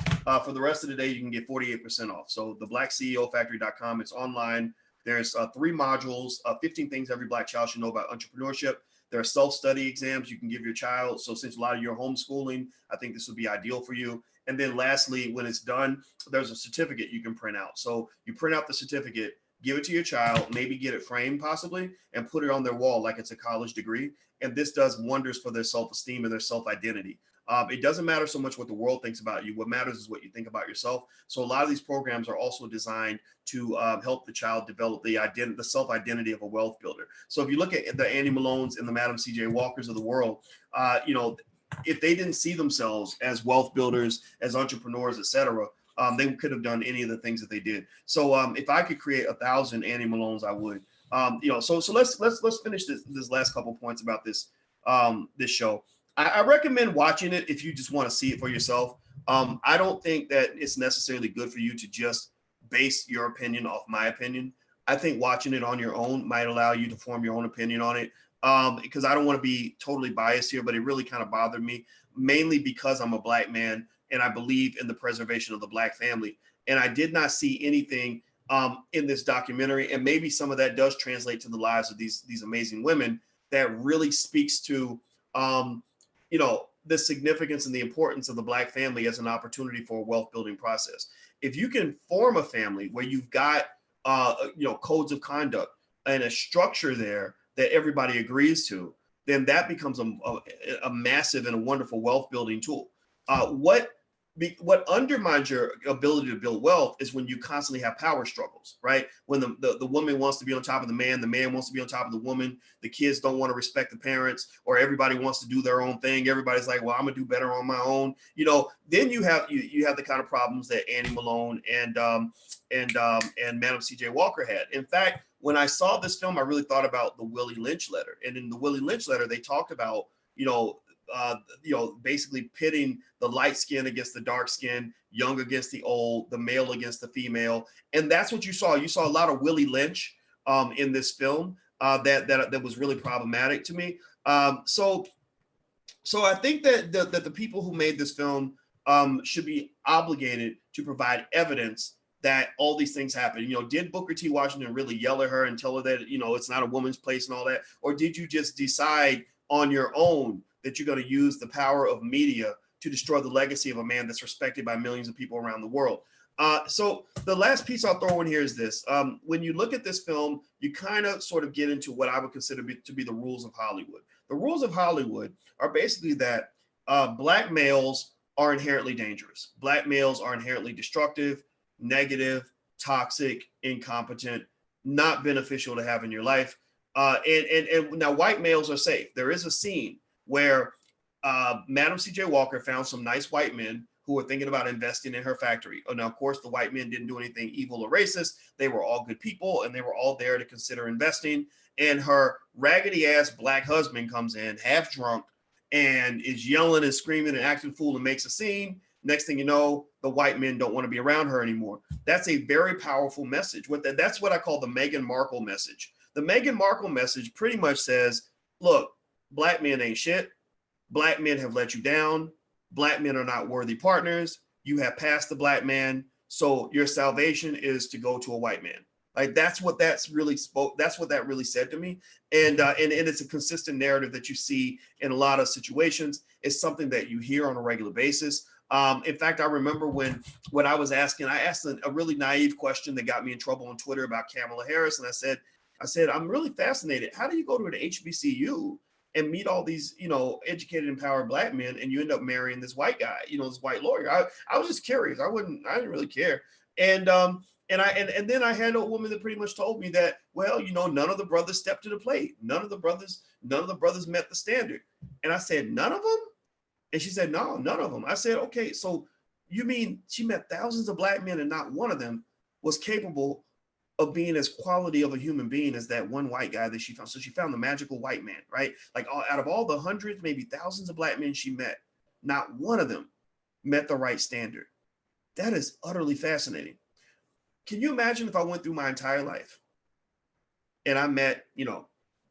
S1: for the rest of the day, you can get 48% off. So theblackceofactory.com, it's online. There's 3 modules, 15 things every Black child should know about entrepreneurship. There are self-study exams you can give your child. So since a lot of your homeschooling, I think this would be ideal for you. And then lastly, when it's done, there's a certificate you can print out. So you print out the certificate, give it to your child, maybe get it framed possibly, and put it on their wall like it's a college degree. And this does wonders for their self-esteem and their self-identity. It doesn't matter so much what the world thinks about you. What matters is what you think about yourself. So a lot of these programs are also designed to help the child develop the self-identity of a wealth builder. So if you look at the Annie Malones and the Madam C.J. Walkers of the world, if they didn't see themselves as wealth builders, as entrepreneurs, etc., they could have done any of the things that they did. So if I could create 1,000 Annie Malones, I would. So let's finish this last couple points about this show. I recommend watching it if you just want to see it for yourself. I don't think that it's necessarily good for you to just base your opinion off my opinion. I think watching it on your own might allow you to form your own opinion on it. Because I don't want to be totally biased here, but it really kind of bothered me, mainly because I'm a Black man and I believe in the preservation of the Black family. And I did not see anything in this documentary, and maybe some of that does translate to the lives of these amazing women, that really speaks to the significance and the importance of the Black family as an opportunity for a wealth building process. If you can form a family where you've got codes of conduct and a structure there that everybody agrees to, then that becomes a massive and a wonderful wealth building tool. What what undermines your ability to build wealth is when you constantly have power struggles, right? When the woman wants to be on top of the man wants to be on top of the woman, the kids don't want to respect the parents, or everybody wants to do their own thing. Everybody's like, well, I'm gonna do better on my own. Then you have the kind of problems that Annie Malone and Madam C.J. Walker had. In fact, when I saw this film, I really thought about the Willie Lynch letter. And in the Willie Lynch letter, they talked about, basically pitting the light skin against the dark skin, young against the old, the male against the female. And that's what you saw. You saw a lot of Willie Lynch in this film that was really problematic to me. So I think that the people who made this film should be obligated to provide evidence that all these things happen. Did Booker T. Washington really yell at her and tell her that, it's not a woman's place and all that? Or did you just decide on your own that you're going to use the power of media to destroy the legacy of a man that's respected by millions of people around the world? So the last piece I'll throw in here is this. When you look at this film, you kind of sort of get into what I would consider to be the rules of Hollywood. The rules of Hollywood are basically that Black males are inherently dangerous. Black males are inherently destructive, negative, toxic, incompetent, not beneficial to have in your life. And now white males are safe. There is a scene where Madam C.J. Walker found some nice white men who were thinking about investing in her factory. Now, of course, the white men didn't do anything evil or racist. They were all good people, and they were all there to consider investing. And her raggedy ass Black husband comes in half drunk and is yelling and screaming and acting fool and makes a scene. Next thing you know, the white men don't want to be around her anymore. That's a very powerful message. That's what I call the Meghan Markle message. The Meghan Markle message pretty much says, look, Black men ain't shit. Black men have let you down. Black men are not worthy partners. You have passed the Black man. So your salvation is to go to a white man. Like that's what that really said to me. And it's a consistent narrative that you see in a lot of situations. It's something that you hear on a regular basis. In fact, I remember when I asked a really naive question that got me in trouble on Twitter about Kamala Harris. And I said, I'm really fascinated. How do you go to an HBCU and meet all these, educated, empowered Black men, and you end up marrying this white guy, this white lawyer? I was just curious. I didn't really care. And then I had a woman that pretty much told me that, well, none of the brothers stepped to the plate. None of the brothers met the standard. And I said, none of them? And she said, no, none of them. I said, okay, so you mean she met thousands of Black men and not one of them was capable of being as quality of a human being as that one white guy that she found? So she found the magical white man, right? Like out of all the hundreds, maybe thousands of Black men she met, not one of them met the right standard. That is utterly fascinating. Can you imagine if I went through my entire life and I met,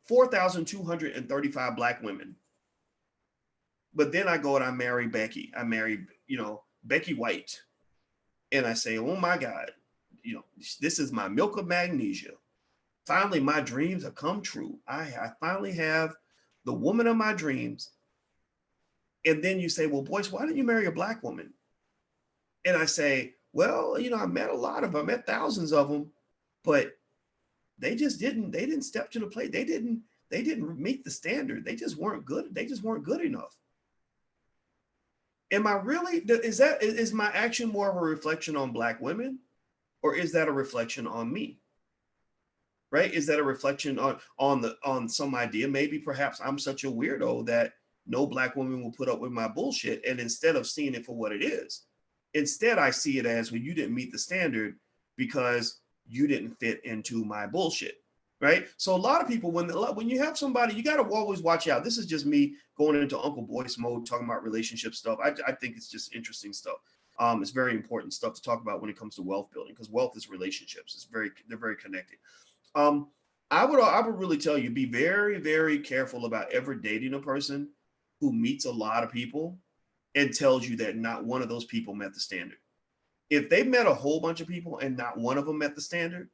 S1: 4,235 Black women, but then I go and I marry Becky. I marry, Becky White. And I say, oh my God, this is my milk of magnesia. Finally, my dreams have come true. I finally have the woman of my dreams. And then you say, well, Boyce, why didn't you marry a Black woman? And I say, well, I met I met thousands of them, but they didn't step to the plate. They didn't meet the standard. They just weren't good. They just weren't good enough. Am I really, is my action more of a reflection on Black women, or is that a reflection on me? Right? Is that a reflection on some idea? Maybe perhaps I'm such a weirdo that no Black woman will put up with my bullshit. And instead of seeing it for what it is, instead I see it as, well, you didn't meet the standard because you didn't fit into my bullshit. Right? So a lot of people, when you have somebody, you got to always watch out. This is just me going into Uncle Boyce mode, talking about relationship stuff. I think it's just interesting stuff. It's very important stuff to talk about when it comes to wealth building, because wealth is relationships. They're very connected. I would really tell you, be very, very careful about ever dating a person who meets a lot of people and tells you that not one of those people met the standard. If they met a whole bunch of people and not one of them met the standard,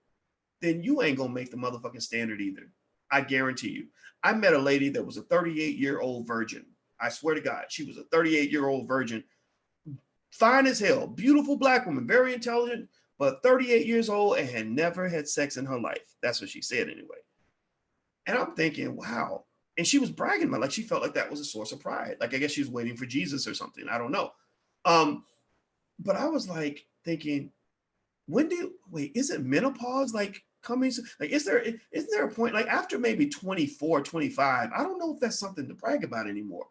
S1: then you ain't gonna make the motherfucking standard either. I guarantee you. I met a lady that was a 38-year-old virgin. I swear to God, she was a 38-year-old virgin. Fine as hell, beautiful Black woman, very intelligent, but 38 years old and had never had sex in her life. That's what she said anyway. And I'm thinking, wow. And she was bragging about, like, she felt like that was a source of pride. Like, I guess she was waiting for Jesus or something. I don't know. but I was like thinking, wait, isn't menopause like coming? Like, isn't there a point like after maybe 24, 25? I don't know if that's something to brag about anymore.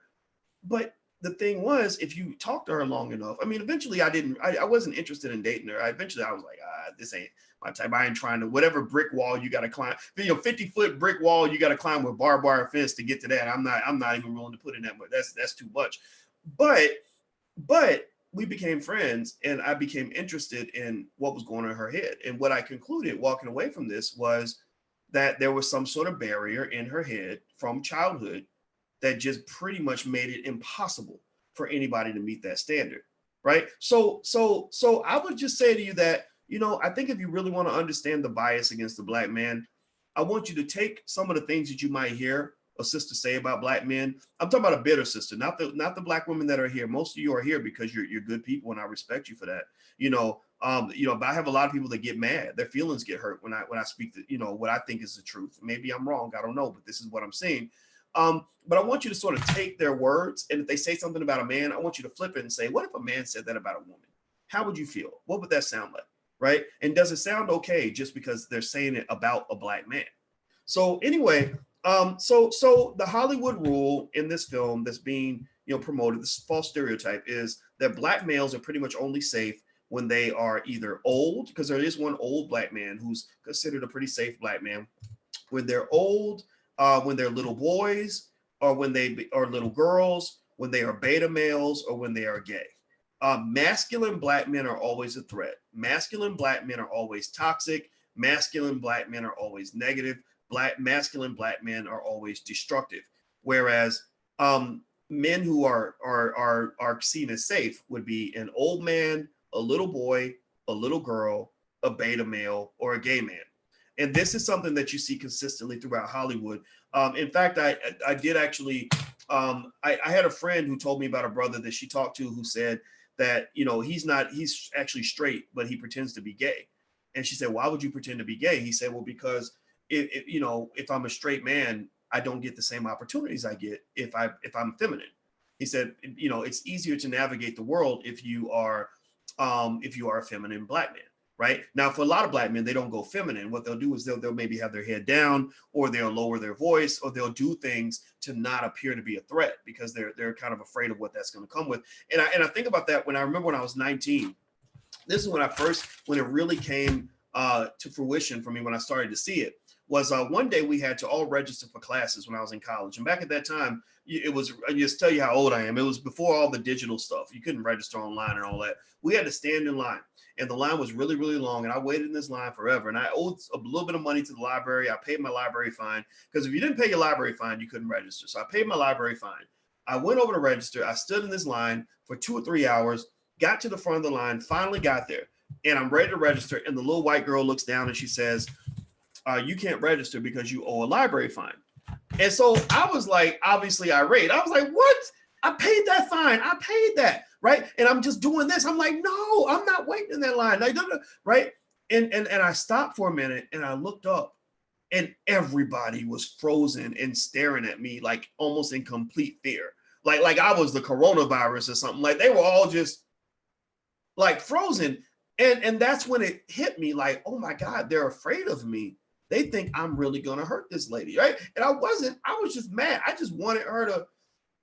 S1: But the thing was, if you talked to her long enough, I mean, eventually I wasn't interested in dating her. Eventually I was like, this ain't my type. I ain't trying to, whatever brick wall you got to climb, 50-foot brick wall you got to climb with barbed wire fence to get to that. I'm not even willing to put in that much. That's too much. But we became friends and I became interested in what was going on in her head. And what I concluded walking away from this was that there was some sort of barrier in her head from childhood that just pretty much made it impossible for anybody to meet that standard. Right. So I would just say to you that, I think if you really want to understand the bias against the Black man, I want you to take some of the things that you might hear a sister say about Black men. I'm talking about a bitter sister, not the Black women that are here. Most of you are here because you're good people, and I respect you for that. But I have a lot of people that get mad. Their feelings get hurt when I speak to, what I think is the truth. Maybe I'm wrong. I don't know, but this is what I'm seeing. But I want you to sort of take their words, and if they say something about a man, I want you to flip it and say, what if a man said that about a woman? How would you feel? What would that sound like? Right? And does it sound okay just because they're saying it about a Black man? So anyway, so the Hollywood rule in this film that's being promoted, this false stereotype, is that Black males are pretty much only safe when they are either old, because there is one old Black man who's considered a pretty safe Black man, when they're old, when they're little boys, or when they are little girls, when they are beta males, or when they are gay. Masculine Black men are always a threat. Masculine Black men are always toxic. Masculine Black men are always negative. Masculine Black men are always destructive. Whereas men who are seen as safe would be an old man, a little boy, a little girl, a beta male, or a gay man. And this is something that you see consistently throughout Hollywood. In fact, I did actually, I had a friend who told me about a brother that she talked to who said that, he's actually straight, but he pretends to be gay. And she said, why would you pretend to be gay? He said, well, because if I'm a straight man, I don't get the same opportunities I get if I'm feminine. He said, it's easier to navigate the world if you are a feminine Black man. Right now, for a lot of Black men, they don't go feminine. What they'll do is they'll maybe have their head down, or they'll lower their voice, or they'll do things to not appear to be a threat because they're kind of afraid of what that's going to come with. And I think about that when I remember when I was 19. This is when it really came to fruition for me, when I started to see it. Was one day we had to all register for classes when I was in college. And back at that time, it was, I just tell you how old I am. It was before all the digital stuff. You couldn't register online and all that. We had to stand in line. And the line was really, really long. And I waited in this line forever. And I owed a little bit of money to the library. I paid my library fine, because if you didn't pay your library fine, you couldn't register. So I paid my library fine. I went over to register. I stood in this line for 2 or 3 hours, got to the front of the line, finally got there. And I'm ready to register. And the little white girl looks down and she says, you can't register because you owe a library fine. And so I was like, obviously irate. I was like, what? I paid that fine. I paid that. Right. And I'm just doing this. I'm like, no, I'm not waiting in that line. Like, right. And I stopped for a minute and I looked up, and everybody was frozen and staring at me, like almost in complete fear. Like I was the coronavirus or something. Like they were all just like frozen. And that's when it hit me, like, oh my God, they're afraid of me. They think I'm really going to hurt this lady. Right. And I wasn't. I was just mad. I just wanted her to,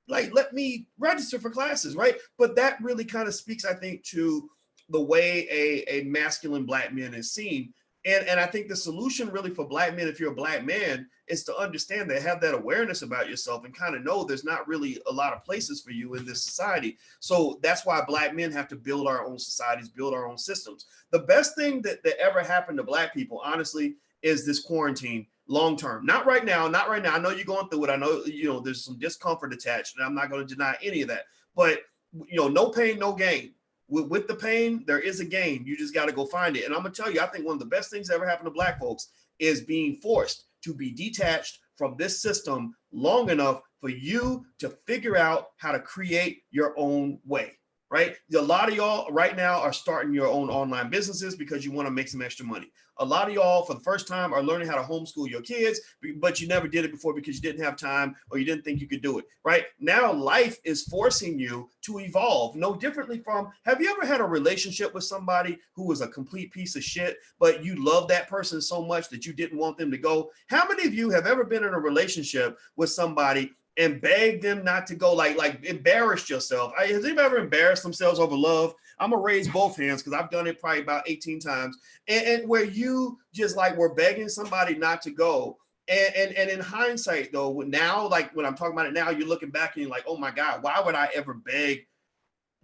S1: like, let me register for classes, right? But that really kind of speaks, I think, to the way a masculine Black man is seen. And I think the solution really for Black men, if you're a Black man, is to understand that, have that awareness about yourself and kind of know there's not really a lot of places for you in this society. So that's why Black men have to build our own societies, build our own systems. The best thing that ever happened to Black people, honestly, is this quarantine. Long term, not right now, not right now. I know you're going through it. I know, there's some discomfort attached, and I'm not going to deny any of that. But, no pain, no gain. With the pain, there is a gain. You just got to go find it. And I'm going to tell you, I think one of the best things that ever happened to Black folks is being forced to be detached from this system long enough for you to figure out how to create your own way. right? A lot of y'all right now are starting your own online businesses because you want to make some extra money. A lot of y'all for the first time are learning how to homeschool your kids, but you never did it before because you didn't have time or you didn't think you could do it, right? Now life is forcing you to evolve, no differently from, have you ever had a relationship with somebody who was a complete piece of shit, but you love that person so much that you didn't want them to go? How many of you have ever been in a relationship with somebody and begged them not to go, like embarrassed yourself? Has anybody ever embarrassed themselves over love? I'm gonna raise both hands because I've done it probably about 18 times. And where you just like were begging somebody not to go. And in hindsight, though, now, like when I'm talking about it now, you're looking back and you're like, oh my God, why would I ever beg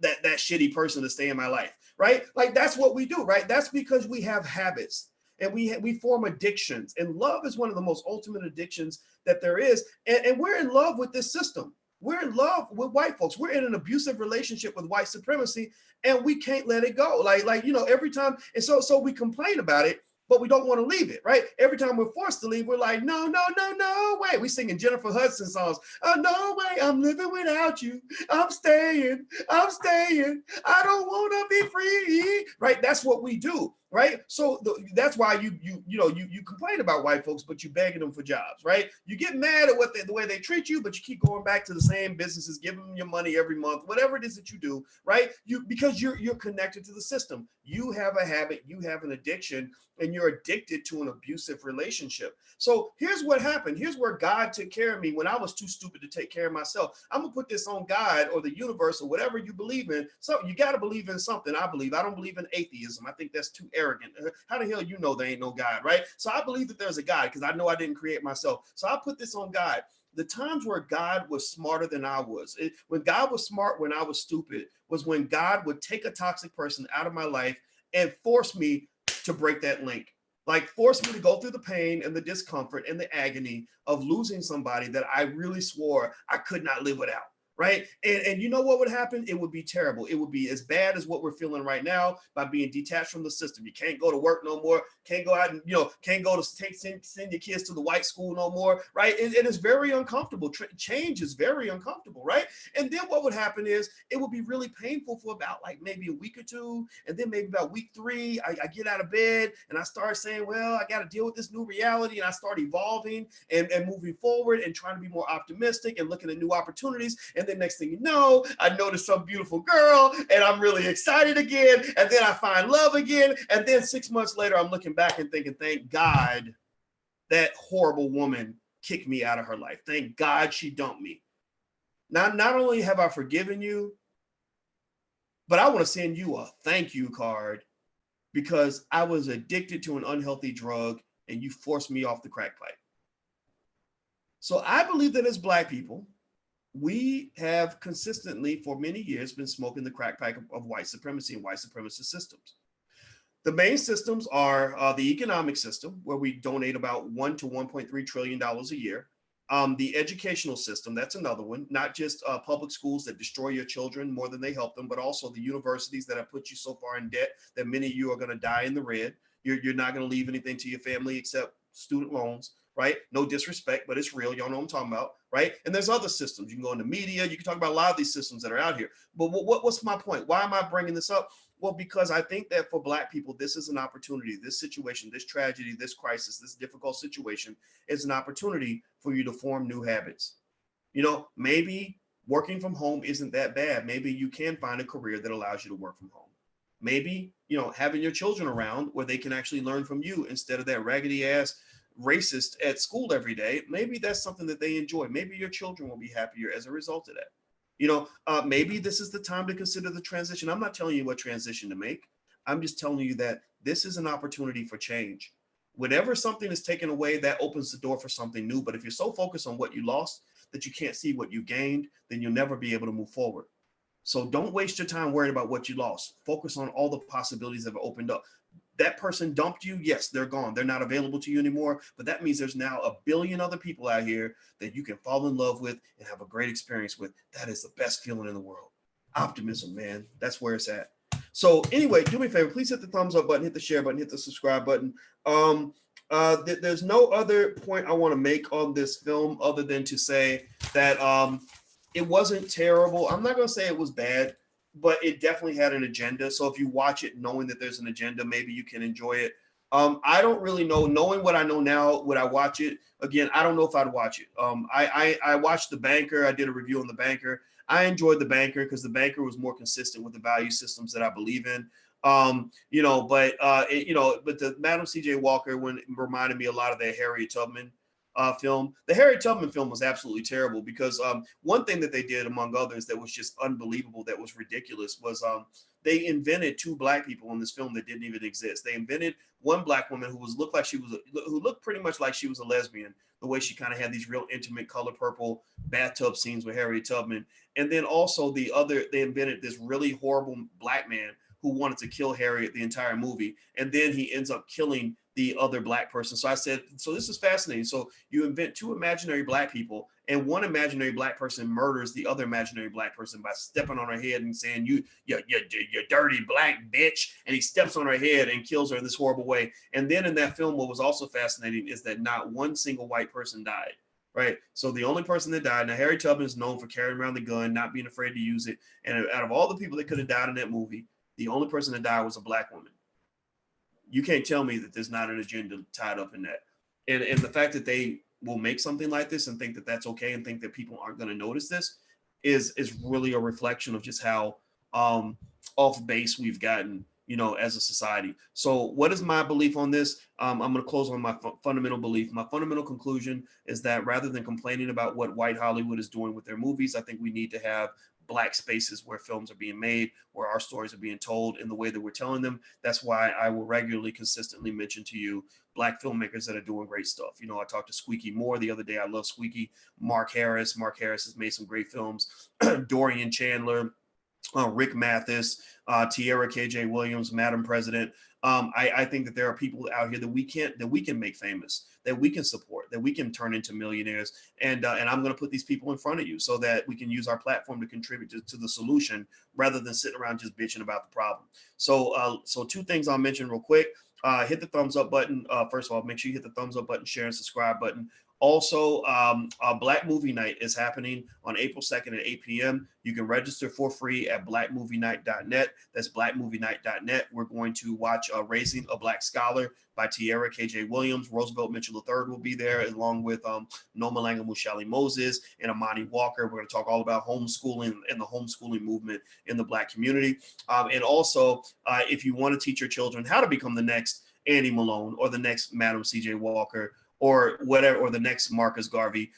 S1: that shitty person to stay in my life, right? Like that's what we do, right? That's because we have habits and we form addictions, and love is one of the most ultimate addictions that there is. And we're in love with this system. We're in love with white folks. We're in an abusive relationship with white supremacy, and we can't let it go. Like every time, and so we complain about it, but we don't want to leave it, right? Every time we're forced to leave, we're like, no, no, no, no, wait. We singing Jennifer Hudson songs. Oh, no way, I'm living without you. I'm staying. I don't want to be free, right? That's what we do, right? So that's why you complain about white folks, but you begging them for jobs, right? You get mad at the way they treat you, but you keep going back to the same businesses, giving them your money every month, whatever it is that you do, right? Because you're connected to the system. You have a habit, you have an addiction, and you're addicted to an abusive relationship. So here's what happened. Here's where God took care of me when I was too stupid to take care of myself. I'm gonna put this on God or the universe or whatever you believe in. So you got to believe in something. I don't believe in atheism. I think that's too arrogant. How the hell you know there ain't no God, right? So I believe that there's a God because I know I didn't create myself. So I put this on God. The times where God was smarter than I was, when God was smart when I was stupid, was when God would take a toxic person out of my life and force me to break that link. Like force me to go through the pain and the discomfort and the agony of losing somebody that I really swore I could not live without. Right. And you know what would happen? It would be terrible. It would be as bad as what we're feeling right now by being detached from the system. You can't go to work no more. Can't go out and, can't go to send your kids to the white school no more. Right. It is very uncomfortable. Change is very uncomfortable. Right. And then what would happen is it would be really painful for about like maybe a week or two. And then maybe about week 3, I get out of bed and I start saying, well, I got to deal with this new reality. And I start evolving and moving forward and trying to be more optimistic and looking at new opportunities. And then next thing you know, I notice some beautiful girl and I'm really excited again. And then I find love again. And then 6 months later, I'm looking back and thinking, thank God that horrible woman kicked me out of her life. Thank God she dumped me. Not only have I forgiven you, but I want to send you a thank you card because I was addicted to an unhealthy drug and you forced me off the crack pipe. So I believe that as Black people, we have consistently for many years been smoking the crack pipe of white supremacy and white supremacist systems. The main systems are the economic system, where we donate about $1 to $1.3 trillion a year. The educational system, that's another one, not just public schools that destroy your children more than they help them, but also the universities that have put you so far in debt that many of you are going to die in the red. You're not going to leave anything to your family except student loans, right? No disrespect, but it's real. Y'all know what I'm talking about, right? And there's other systems. You can go into media. You can talk about a lot of these systems that are out here. But what's my point? Why am I bringing this up? Well, because I think that for Black people, this is an opportunity. This situation, this tragedy, this crisis, this difficult situation is an opportunity for you to form new habits. Maybe working from home isn't that bad. Maybe you can find a career that allows you to work from home. Maybe, having your children around where they can actually learn from you instead of that raggedy ass racist at school every day. Maybe that's something that they enjoy. Maybe your children will be happier as a result of that. Maybe this is the time to consider the transition. I'm not telling you what transition to make. I'm just telling you that this is an opportunity for change. Whenever something is taken away, that opens the door for something new. But if you're so focused on what you lost that you can't see what you gained, then you'll never be able to move forward. So don't waste your time worried about what you lost. Focus on all the possibilities that have opened up. That person dumped you. Yes, they're gone. They're not available to you anymore. But that means there's now 1 billion other people out here that you can fall in love with and have a great experience with. That is the best feeling in the world. Optimism, man. That's where it's at. So anyway, do me a favor. Please hit the thumbs up button, hit the share button, hit the subscribe button. There's no other point I want to make on this film other than to say that it wasn't terrible. I'm not going to say it was bad. but it definitely had an agenda. So if you watch it knowing that there's an agenda, maybe you can enjoy it. I don't really know. Knowing what I know now, would I watch it again? I don't know if I'd watch it. I watched The Banker. I did a review on The Banker. I enjoyed The Banker because The Banker was more consistent with the value systems that I believe in. But the Madam C.J. Walker one reminded me a lot of the Harriet Tubman film. The Harriet Tubman film was absolutely terrible because one thing that they did, among others, that was just unbelievable, that was ridiculous, was they invented two black people in this film that didn't even exist. They invented one black woman who looked pretty much like she was a lesbian, the way she kind of had these real intimate color purple bathtub scenes with Harriet Tubman. And then also they invented this really horrible black man who wanted to kill Harriet the entire movie. And then he ends up killing the other black person. So I said, so this is fascinating. So you invent two imaginary black people, and one imaginary black person murders the other imaginary black person by stepping on her head and saying, you dirty black bitch. And he steps on her head and kills her in this horrible way. And then in that film, what was also fascinating is that not one single white person died. Right. So the only person that died, now Harriet Tubman is known for carrying around the gun, not being afraid to use it. And out of all the people that could have died in that movie, the only person that died was a black woman. You can't tell me that there's not an agenda tied up in that. And the fact that they will make something like this and think that that's okay and think that people aren't going to notice this is really a reflection of just how off base we've gotten, as a society. So what is my belief on this? I'm going to close on my fundamental belief. My fundamental conclusion is that rather than complaining about what white Hollywood is doing with their movies, I think we need to have black spaces where films are being made, where our stories are being told in the way that we're telling them. That's why I will regularly, consistently mention to you black filmmakers that are doing great stuff. I talked to Squeaky Moore the other day. I love Squeaky. Mark Harris has made some great films. Dorian Chandler, Rick Mathis, Tierra KJ Williams, Madam President. I think that there are people out here that we can make famous, that we can support, that we can turn into millionaires. And I'm going to put these people in front of you so that we can use our platform to contribute to the solution rather than sitting around just bitching about the problem. So two things I'll mention real quick. Hit the thumbs up button. First of all, make sure you hit the thumbs up button, share and subscribe button. Also, Black Movie Night is happening on April 2nd at 8 p.m. You can register for free at blackmovienight.net. That's blackmovienight.net. We're going to watch Raising a Black Scholar by Tierra KJ Williams. Roosevelt Mitchell III will be there, along with Nomalanga Mushali Moses and Amani Walker. We're going to talk all about homeschooling and the homeschooling movement in the Black community. And also, if you want to teach your children how to become the next Annie Malone or the next Madam C.J. Walker, or whatever, or the next Marcus Garvey,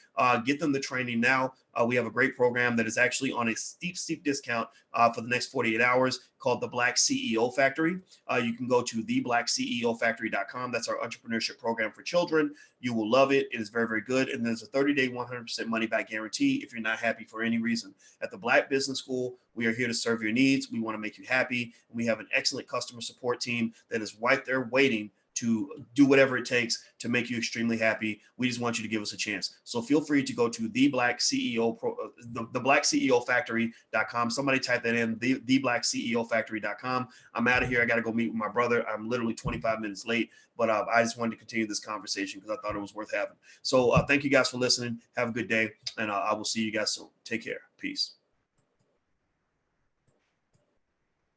S1: get them the training now. We have a great program that is actually on a steep discount for the next 48 hours called the Black CEO Factory. You can go to theblackceofactory.com. That's our entrepreneurship program for children. You will love it. It is very, very good. And there's a 30-day, 100% money back guarantee if you're not happy for any reason. At the Black Business School, we are here to serve your needs. We want to make you happy. We have an excellent customer support team that is right there waiting to do whatever it takes to make you extremely happy. We just want you to give us a chance. So feel free to go to theblackceofactory.com. Somebody type that in, theblackceofactory.com. I'm out of here. I got to go meet with my brother. I'm literally 25 minutes late, but I just wanted to continue this conversation because I thought it was worth having. So thank you guys for listening. Have a good day, and I will see you guys soon. Take care. Peace.